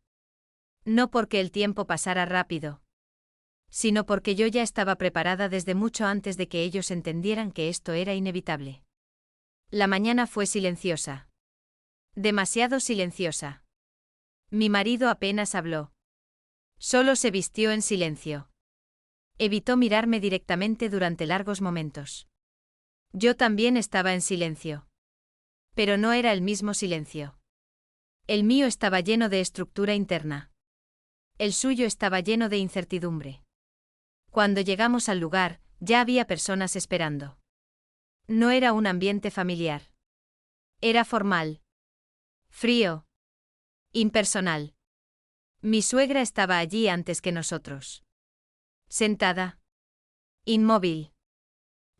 No porque el tiempo pasara rápido, sino porque yo ya estaba preparada desde mucho antes de que ellos entendieran que esto era inevitable. La mañana fue silenciosa. Demasiado silenciosa. Mi marido apenas habló. Solo se vistió en silencio. Evitó mirarme directamente durante largos momentos. Yo también estaba en silencio. Pero no era el mismo silencio. El mío estaba lleno de estructura interna. El suyo estaba lleno de incertidumbre. Cuando llegamos al lugar, ya había personas esperando. No era un ambiente familiar. Era formal. Frío. Impersonal. Mi suegra estaba allí antes que nosotros. Sentada. Inmóvil.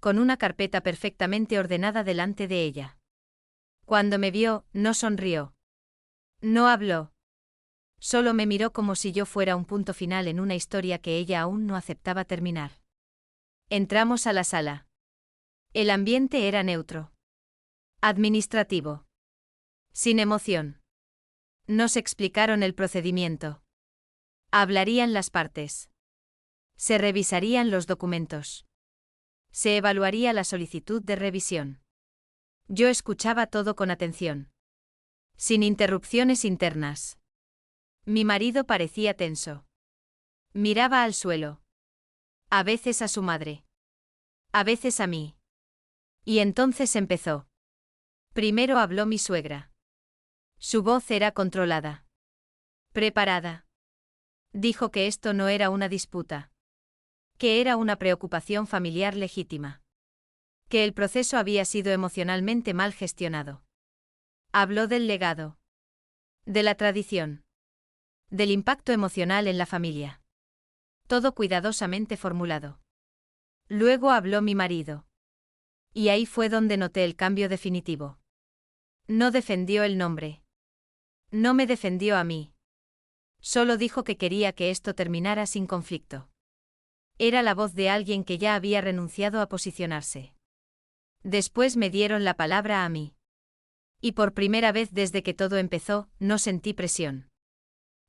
Con una carpeta perfectamente ordenada delante de ella. Cuando me vio, no sonrió. No habló. Solo me miró como si yo fuera un punto final en una historia que ella aún no aceptaba terminar. Entramos a la sala. El ambiente era neutro. Administrativo. Sin emoción. Nos explicaron el procedimiento. Hablarían las partes. Se revisarían los documentos. Se evaluaría la solicitud de revisión. Yo escuchaba todo con atención. Sin interrupciones internas. Mi marido parecía tenso. Miraba al suelo. A veces a su madre. A veces a mí. Y entonces empezó. Primero habló mi suegra. Su voz era controlada. Preparada. Dijo que esto no era una disputa. Que era una preocupación familiar legítima. Que el proceso había sido emocionalmente mal gestionado. Habló del legado. De la tradición. Del impacto emocional en la familia. Todo cuidadosamente formulado. Luego habló mi marido. Y ahí fue donde noté el cambio definitivo. No defendió el nombre. No me defendió a mí. Solo dijo que quería que esto terminara sin conflicto. Era la voz de alguien que ya había renunciado a posicionarse. Después me dieron la palabra a mí. Y por primera vez desde que todo empezó, no sentí presión.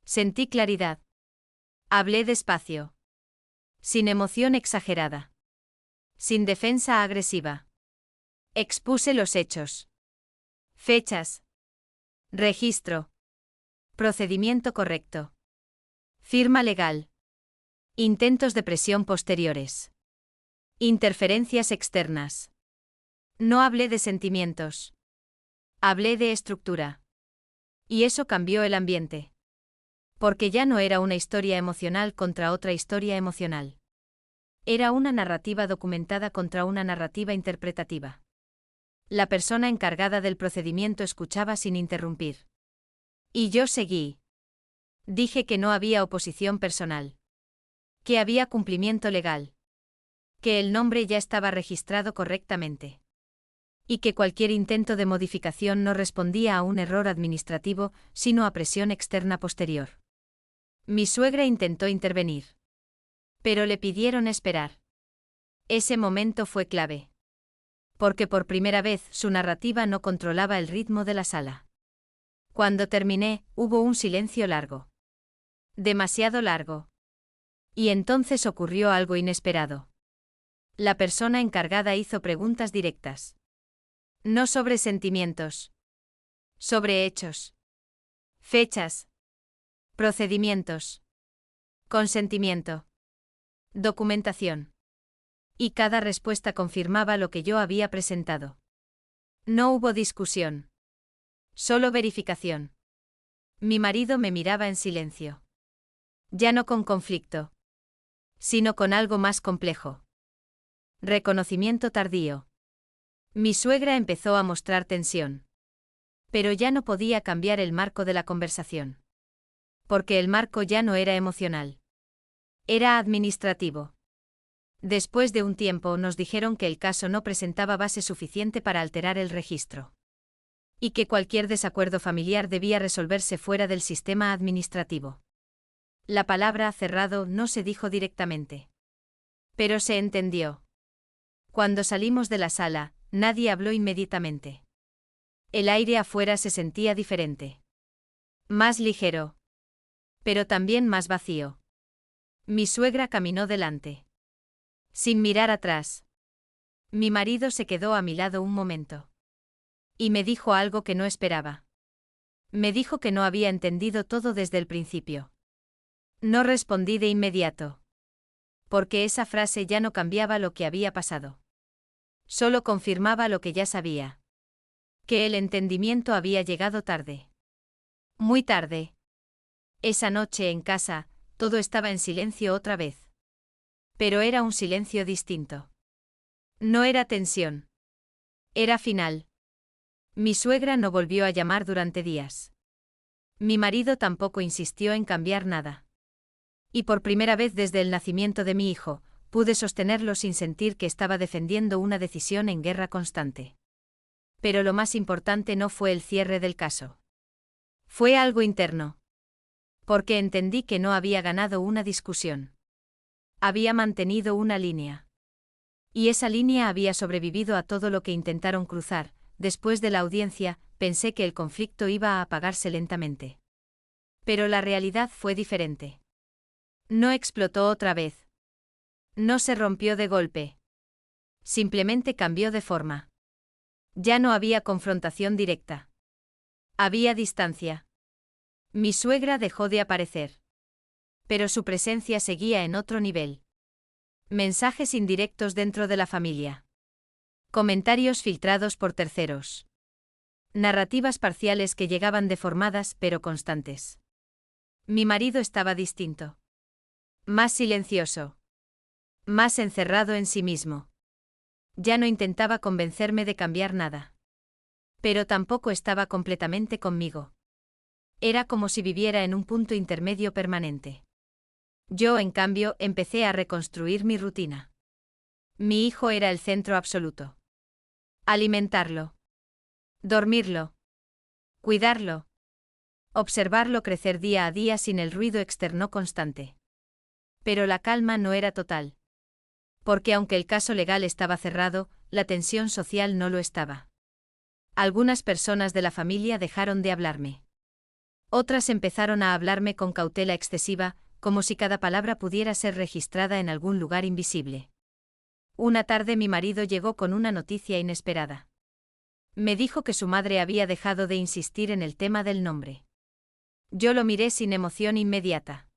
Sentí claridad. Hablé despacio. Sin emoción exagerada. Sin defensa agresiva. Expuse los hechos. Fechas. Registro. Procedimiento correcto. Firma legal. Intentos de presión posteriores. Interferencias externas. No hablé de sentimientos. Hablé de estructura. Y eso cambió el ambiente. Porque ya no era una historia emocional contra otra historia emocional. Era una narrativa documentada contra una narrativa interpretativa. La persona encargada del procedimiento escuchaba sin interrumpir. Y yo seguí. Dije que no había oposición personal. Que había cumplimiento legal. Que el nombre ya estaba registrado correctamente. Y que cualquier intento de modificación no respondía a un error administrativo, sino a presión externa posterior. Mi suegra intentó intervenir. Pero le pidieron esperar. Ese momento fue clave. Porque por primera vez su narrativa no controlaba el ritmo de la sala. Cuando terminé, hubo un silencio largo. Demasiado largo. Y entonces ocurrió algo inesperado. La persona encargada hizo preguntas directas. No sobre sentimientos. Sobre hechos. Fechas. Procedimientos. Consentimiento. Documentación. Y cada respuesta confirmaba lo que yo había presentado. No hubo discusión. Solo verificación. Mi marido me miraba en silencio. Ya no con conflicto. Sino con algo más complejo. Reconocimiento tardío. Mi suegra empezó a mostrar tensión. Pero ya no podía cambiar el marco de la conversación. Porque el marco ya no era emocional. Era administrativo. Después de un tiempo nos dijeron que el caso no presentaba base suficiente para alterar el registro. Y que cualquier desacuerdo familiar debía resolverse fuera del sistema administrativo. La palabra cerrado no se dijo directamente. Pero se entendió. Cuando salimos de la sala, nadie habló inmediatamente. El aire afuera se sentía diferente. Más ligero. Pero también más vacío. Mi suegra caminó delante. Sin mirar atrás. Mi marido se quedó a mi lado un momento. Y me dijo algo que no esperaba. Me dijo que no había entendido todo desde el principio. No respondí de inmediato. Porque esa frase ya no cambiaba lo que había pasado. Solo confirmaba lo que ya sabía. Que el entendimiento había llegado tarde. Muy tarde. Esa noche en casa, todo estaba en silencio otra vez. Pero era un silencio distinto. No era tensión. Era final. Mi suegra no volvió a llamar durante días. Mi marido tampoco insistió en cambiar nada. Y por primera vez desde el nacimiento de mi hijo, pude sostenerlo sin sentir que estaba defendiendo una decisión en guerra constante. Pero lo más importante no fue el cierre del caso. Fue algo interno. Porque entendí que no había ganado una discusión. Había mantenido una línea. Y esa línea había sobrevivido a todo lo que intentaron cruzar. Después de la audiencia, pensé que el conflicto iba a apagarse lentamente. Pero la realidad fue diferente. No explotó otra vez. No se rompió de golpe. Simplemente cambió de forma. Ya no había confrontación directa. Había distancia. Mi suegra dejó de aparecer. Pero su presencia seguía en otro nivel. Mensajes indirectos dentro de la familia. Comentarios filtrados por terceros. Narrativas parciales que llegaban deformadas pero constantes. Mi marido estaba distinto. Más silencioso. Más encerrado en sí mismo. Ya no intentaba convencerme de cambiar nada. Pero tampoco estaba completamente conmigo. Era como si viviera en un punto intermedio permanente. Yo, en cambio, empecé a reconstruir mi rutina. Mi hijo era el centro absoluto. Alimentarlo. Dormirlo. Cuidarlo. Observarlo crecer día a día sin el ruido externo constante. Pero la calma no era total. Porque aunque el caso legal estaba cerrado, la tensión social no lo estaba. Algunas personas de la familia dejaron de hablarme. Otras empezaron a hablarme con cautela excesiva, como si cada palabra pudiera ser registrada en algún lugar invisible. Una tarde mi marido llegó con una noticia inesperada. Me dijo que su madre había dejado de insistir en el tema del nombre. Yo lo miré sin emoción inmediata.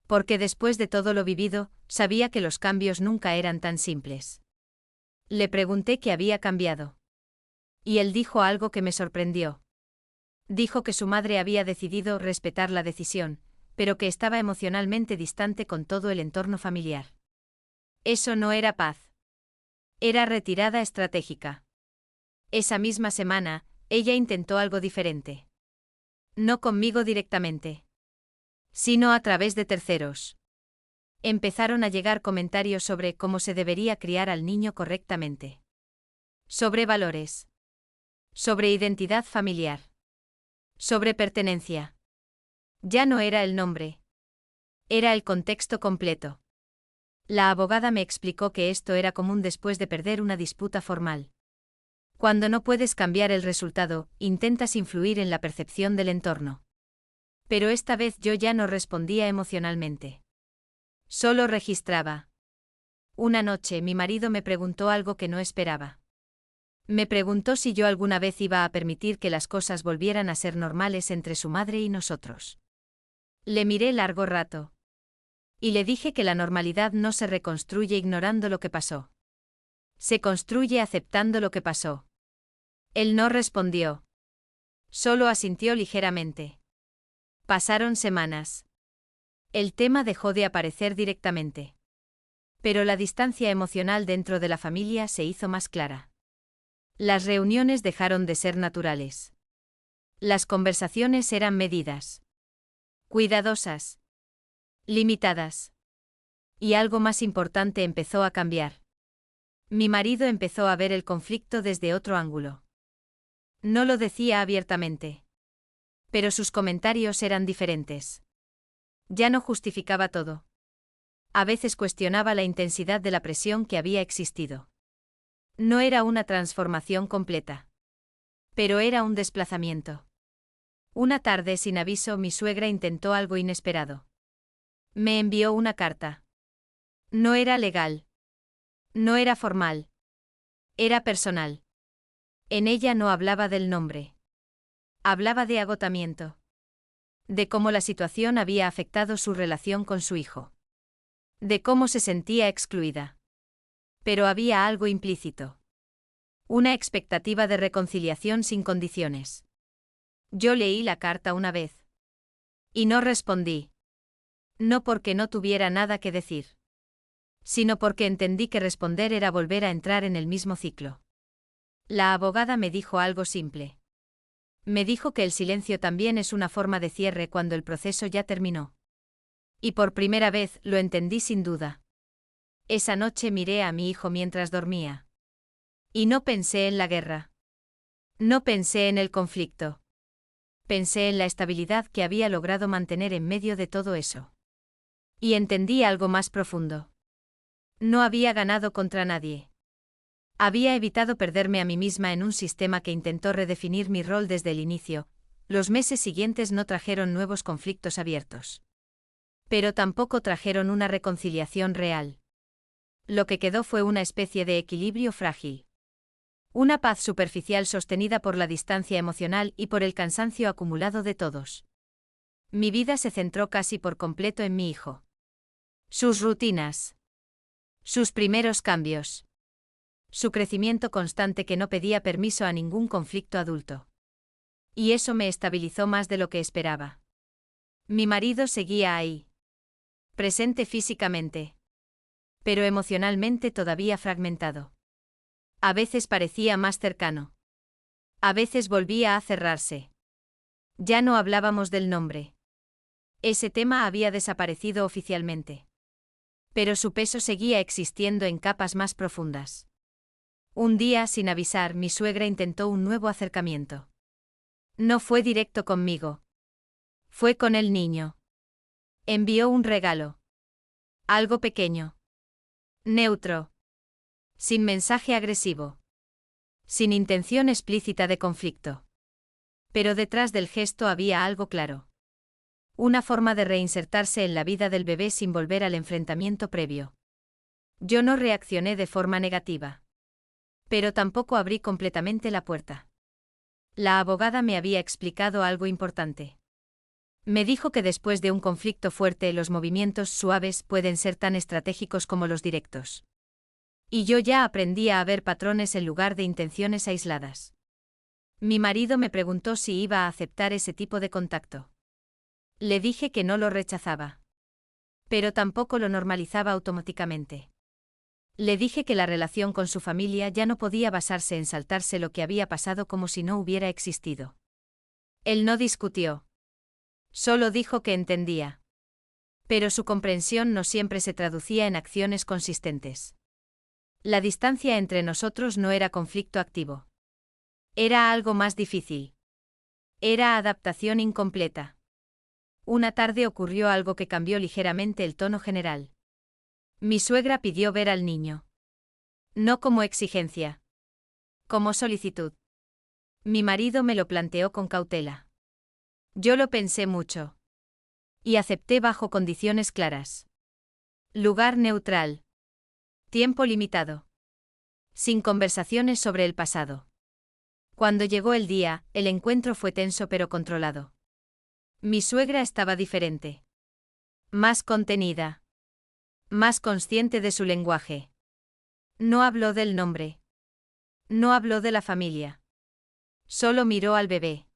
Porque después de todo lo vivido, sabía que los cambios nunca eran tan simples. Le pregunté qué había cambiado. Y él dijo algo que me sorprendió. Dijo que su madre había decidido respetar la decisión, pero que estaba emocionalmente distante con todo el entorno familiar. Eso no era paz. Era retirada estratégica. Esa misma semana, ella intentó algo diferente. No conmigo directamente. Sino a través de terceros. Empezaron a llegar comentarios sobre cómo se debería criar al niño correctamente. Sobre valores. Sobre identidad familiar. Sobre pertenencia. Ya no era el nombre. Era el contexto completo. La abogada me explicó que esto era común después de perder una disputa formal. Cuando no puedes cambiar el resultado, intentas influir en la percepción del entorno. Pero esta vez yo ya no respondía emocionalmente. Solo registraba. Una noche mi marido me preguntó algo que no esperaba. Me preguntó si yo alguna vez iba a permitir que las cosas volvieran a ser normales entre su madre y nosotros. Le miré largo rato. Y le dije que la normalidad no se reconstruye ignorando lo que pasó. Se construye aceptando lo que pasó. Él no respondió. Solo asintió ligeramente. Pasaron semanas. El tema dejó de aparecer directamente. Pero la distancia emocional dentro de la familia se hizo más clara. Las reuniones dejaron de ser naturales. Las conversaciones eran medidas. Cuidadosas. Limitadas. Y algo más importante empezó a cambiar. Mi marido empezó a ver el conflicto desde otro ángulo. No lo decía abiertamente. Pero sus comentarios eran diferentes. Ya no justificaba todo. A veces cuestionaba la intensidad de la presión que había existido. No era una transformación completa. Pero era un desplazamiento. Una tarde sin aviso mi suegra intentó algo inesperado. Me envió una carta. No era legal. No era formal. Era personal. En ella no hablaba del nombre. Hablaba de agotamiento. De cómo la situación había afectado su relación con su hijo. De cómo se sentía excluida. Pero había algo implícito. Una expectativa de reconciliación sin condiciones. Yo leí la carta una vez. Y no respondí. No porque no tuviera nada que decir. Sino porque entendí que responder era volver a entrar en el mismo ciclo. La abogada me dijo algo simple. Me dijo que el silencio también es una forma de cierre cuando el proceso ya terminó. Y por primera vez lo entendí sin duda. Esa noche miré a mi hijo mientras dormía. Y no pensé en la guerra. No pensé en el conflicto. Pensé en la estabilidad que había logrado mantener en medio de todo eso. Y entendí algo más profundo. No había ganado contra nadie. Había evitado perderme a mí misma en un sistema que intentó redefinir mi rol desde el inicio. Los meses siguientes no trajeron nuevos conflictos abiertos. Pero tampoco trajeron una reconciliación real. Lo que quedó fue una especie de equilibrio frágil. Una paz superficial sostenida por la distancia emocional y por el cansancio acumulado de todos. Mi vida se centró casi por completo en mi hijo. Sus rutinas. Sus primeros cambios. Su crecimiento constante que no pedía permiso a ningún conflicto adulto. Y eso me estabilizó más de lo que esperaba. Mi marido seguía ahí. Presente físicamente. Pero emocionalmente todavía fragmentado. A veces parecía más cercano. A veces volvía a cerrarse. Ya no hablábamos del nombre. Ese tema había desaparecido oficialmente. Pero su peso seguía existiendo en capas más profundas. Un día, sin avisar, mi suegra intentó un nuevo acercamiento. No fue directo conmigo. Fue con el niño. Envió un regalo. Algo pequeño. Neutro. Sin mensaje agresivo. Sin intención explícita de conflicto. Pero detrás del gesto había algo claro. Una forma de reinsertarse en la vida del bebé sin volver al enfrentamiento previo. Yo no reaccioné de forma negativa. Pero tampoco abrí completamente la puerta. La abogada me había explicado algo importante. Me dijo que después de un conflicto fuerte los movimientos suaves pueden ser tan estratégicos como los directos. Y yo ya aprendía a ver patrones en lugar de intenciones aisladas. Mi marido me preguntó si iba a aceptar ese tipo de contacto. Le dije que no lo rechazaba. Pero tampoco lo normalizaba automáticamente. Le dije que la relación con su familia ya no podía basarse en saltarse lo que había pasado como si no hubiera existido. Él no discutió. Solo dijo que entendía. Pero su comprensión no siempre se traducía en acciones consistentes. La distancia entre nosotros no era conflicto activo. Era algo más difícil. Era adaptación incompleta. Una tarde ocurrió algo que cambió ligeramente el tono general. Mi suegra pidió ver al niño. No como exigencia. Como solicitud. Mi marido me lo planteó con cautela. Yo lo pensé mucho. Y acepté bajo condiciones claras. Lugar neutral. Tiempo limitado. Sin conversaciones sobre el pasado. Cuando llegó el día, el encuentro fue tenso pero controlado. Mi suegra estaba diferente. Más contenida. Más consciente de su lenguaje. No habló del nombre. No habló de la familia. Solo miró al bebé.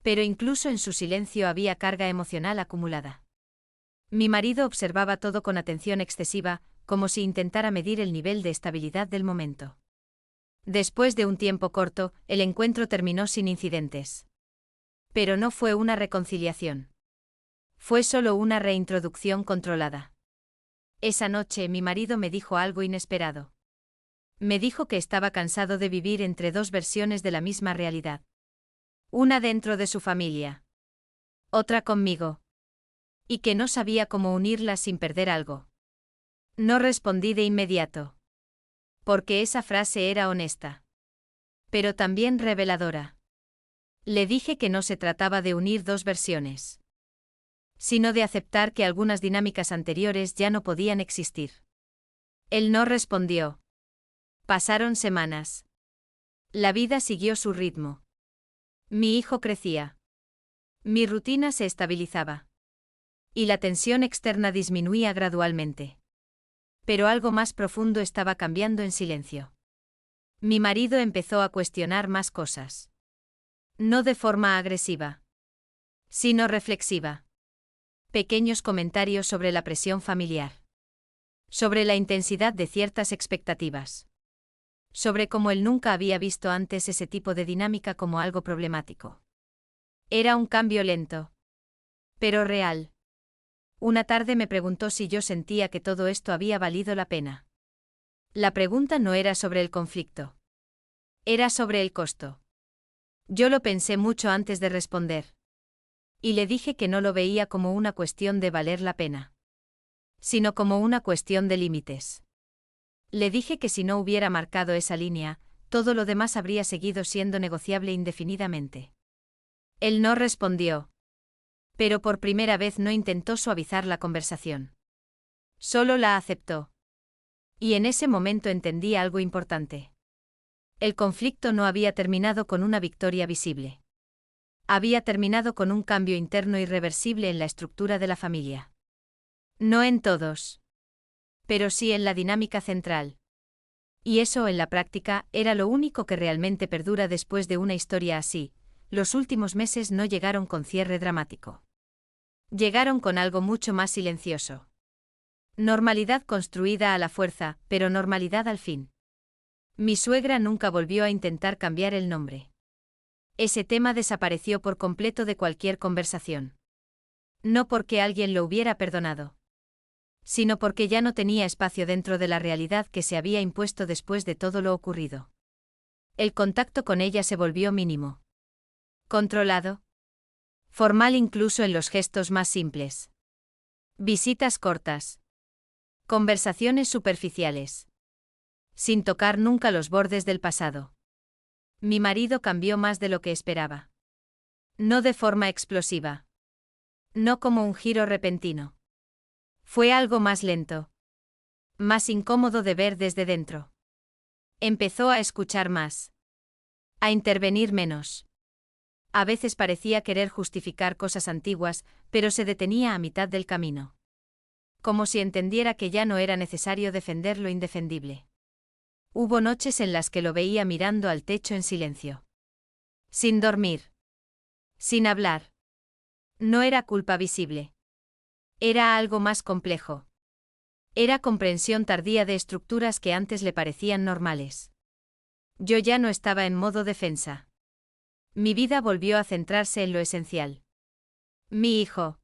Pero incluso en su silencio había carga emocional acumulada. Mi marido observaba todo con atención excesiva, como si intentara medir el nivel de estabilidad del momento. Después de un tiempo corto, el encuentro terminó sin incidentes. Pero no fue una reconciliación. Fue solo una reintroducción controlada. Esa noche mi marido me dijo algo inesperado. Me dijo que estaba cansado de vivir entre dos versiones de la misma realidad. Una dentro de su familia. Otra conmigo. Y que no sabía cómo unirlas sin perder algo. No respondí de inmediato. Porque esa frase era honesta. Pero también reveladora. Le dije que no se trataba de unir dos versiones. Sino de aceptar que algunas dinámicas anteriores ya no podían existir. Él no respondió. Pasaron semanas. La vida siguió su ritmo. Mi hijo crecía. Mi rutina se estabilizaba. Y la tensión externa disminuía gradualmente. Pero algo más profundo estaba cambiando en silencio. Mi marido empezó a cuestionar más cosas. No de forma agresiva. Sino reflexiva. Pequeños comentarios sobre la presión familiar. Sobre la intensidad de ciertas expectativas. Sobre cómo él nunca había visto antes ese tipo de dinámica como algo problemático. Era un cambio lento. Pero real. Una tarde me preguntó si yo sentía que todo esto había valido la pena. La pregunta no era sobre el conflicto. Era sobre el costo. Yo lo pensé mucho antes de responder. Y le dije que no lo veía como una cuestión de valer la pena, sino como una cuestión de límites. Le dije que si no hubiera marcado esa línea, todo lo demás habría seguido siendo negociable indefinidamente. Él no respondió. Pero por primera vez no intentó suavizar la conversación. Solo la aceptó. Y en ese momento entendí algo importante. El conflicto no había terminado con una victoria visible. Había terminado con un cambio interno irreversible en la estructura de la familia. No en todos. Pero sí en la dinámica central. Y eso, en la práctica, era lo único que realmente perdura después de una historia así. Los últimos meses no llegaron con cierre dramático. Llegaron con algo mucho más silencioso. Normalidad construida a la fuerza, pero normalidad al fin. Mi suegra nunca volvió a intentar cambiar el nombre. Ese tema desapareció por completo de cualquier conversación. No porque alguien lo hubiera perdonado, sino porque ya no tenía espacio dentro de la realidad que se había impuesto después de todo lo ocurrido. El contacto con ella se volvió mínimo. Controlado. Formal incluso en los gestos más simples. Visitas cortas. Conversaciones superficiales. Sin tocar nunca los bordes del pasado. Mi marido cambió más de lo que esperaba. No de forma explosiva. No como un giro repentino. Fue algo más lento. Más incómodo de ver desde dentro. Empezó a escuchar más. A intervenir menos. A veces parecía querer justificar cosas antiguas, pero se detenía a mitad del camino. Como si entendiera que ya no era necesario defender lo indefendible. Hubo noches en las que lo veía mirando al techo en silencio. Sin dormir. Sin hablar. No era culpa visible. Era algo más complejo. Era comprensión tardía de estructuras que antes le parecían normales. Yo ya no estaba en modo defensa. Mi vida volvió a centrarse en lo esencial. Mi hijo.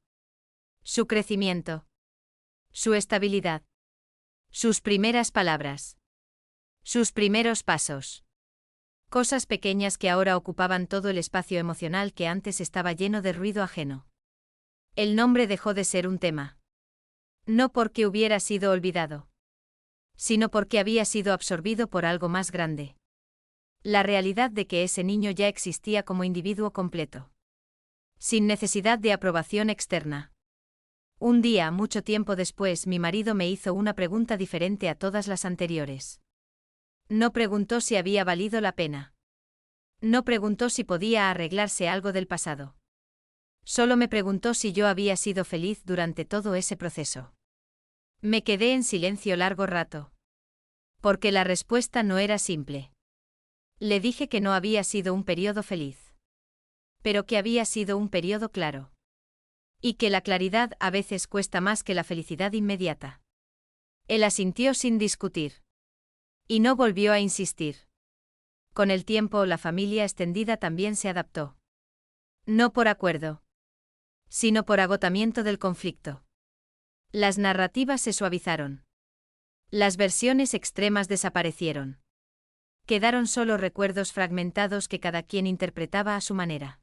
Su crecimiento. Su estabilidad. Sus primeras palabras. Sus primeros pasos. Cosas pequeñas que ahora ocupaban todo el espacio emocional que antes estaba lleno de ruido ajeno. El nombre dejó de ser un tema. No porque hubiera sido olvidado, sino porque había sido absorbido por algo más grande. La realidad de que ese niño ya existía como individuo completo. Sin necesidad de aprobación externa. Un día, mucho tiempo después, mi marido me hizo una pregunta diferente a todas las anteriores. No preguntó si había valido la pena. No preguntó si podía arreglarse algo del pasado. Solo me preguntó si yo había sido feliz durante todo ese proceso. Me quedé en silencio largo rato. Porque la respuesta no era simple. Le dije que no había sido un periodo feliz. Pero que había sido un periodo claro. Y que la claridad a veces cuesta más que la felicidad inmediata. Él asintió sin discutir. Y no volvió a insistir. Con el tiempo, la familia extendida también se adaptó. No por acuerdo, sino por agotamiento del conflicto. Las narrativas se suavizaron. Las versiones extremas desaparecieron. Quedaron solo recuerdos fragmentados que cada quien interpretaba a su manera.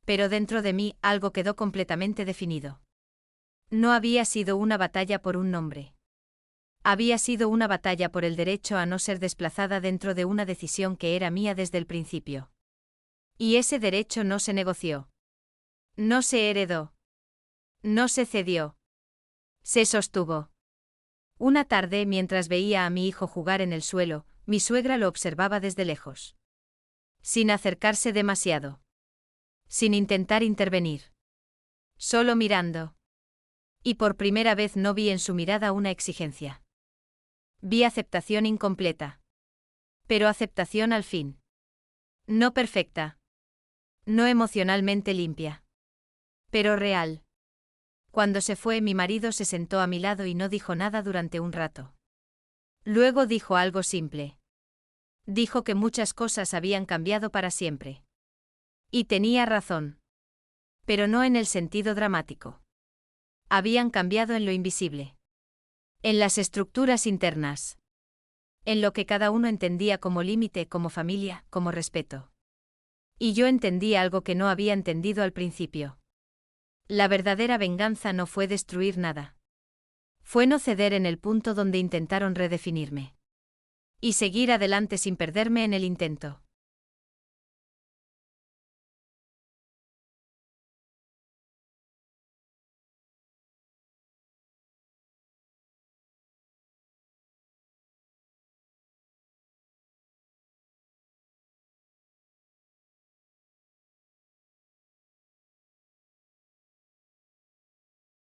Pero dentro de mí algo quedó completamente definido. No había sido una batalla por un nombre. Había sido una batalla por el derecho a no ser desplazada dentro de una decisión que era mía desde el principio. Y ese derecho no se negoció. No se heredó. No se cedió. Se sostuvo. Una tarde, mientras veía a mi hijo jugar en el suelo, mi suegra lo observaba desde lejos. Sin acercarse demasiado. Sin intentar intervenir. Solo mirando. Y por primera vez no vi en su mirada una exigencia. Vi aceptación incompleta. Pero aceptación al fin. No perfecta. No emocionalmente limpia. Pero real. Cuando se fue, mi marido se sentó a mi lado y no dijo nada durante un rato. Luego dijo algo simple. Dijo que muchas cosas habían cambiado para siempre. Y tenía razón. Pero no en el sentido dramático. Habían cambiado en lo invisible. En las estructuras internas. En lo que cada uno entendía como límite, como familia, como respeto. Y yo entendí algo que no había entendido al principio. La verdadera venganza no fue destruir nada. Fue no ceder en el punto donde intentaron redefinirme. Y seguir adelante sin perderme en el intento.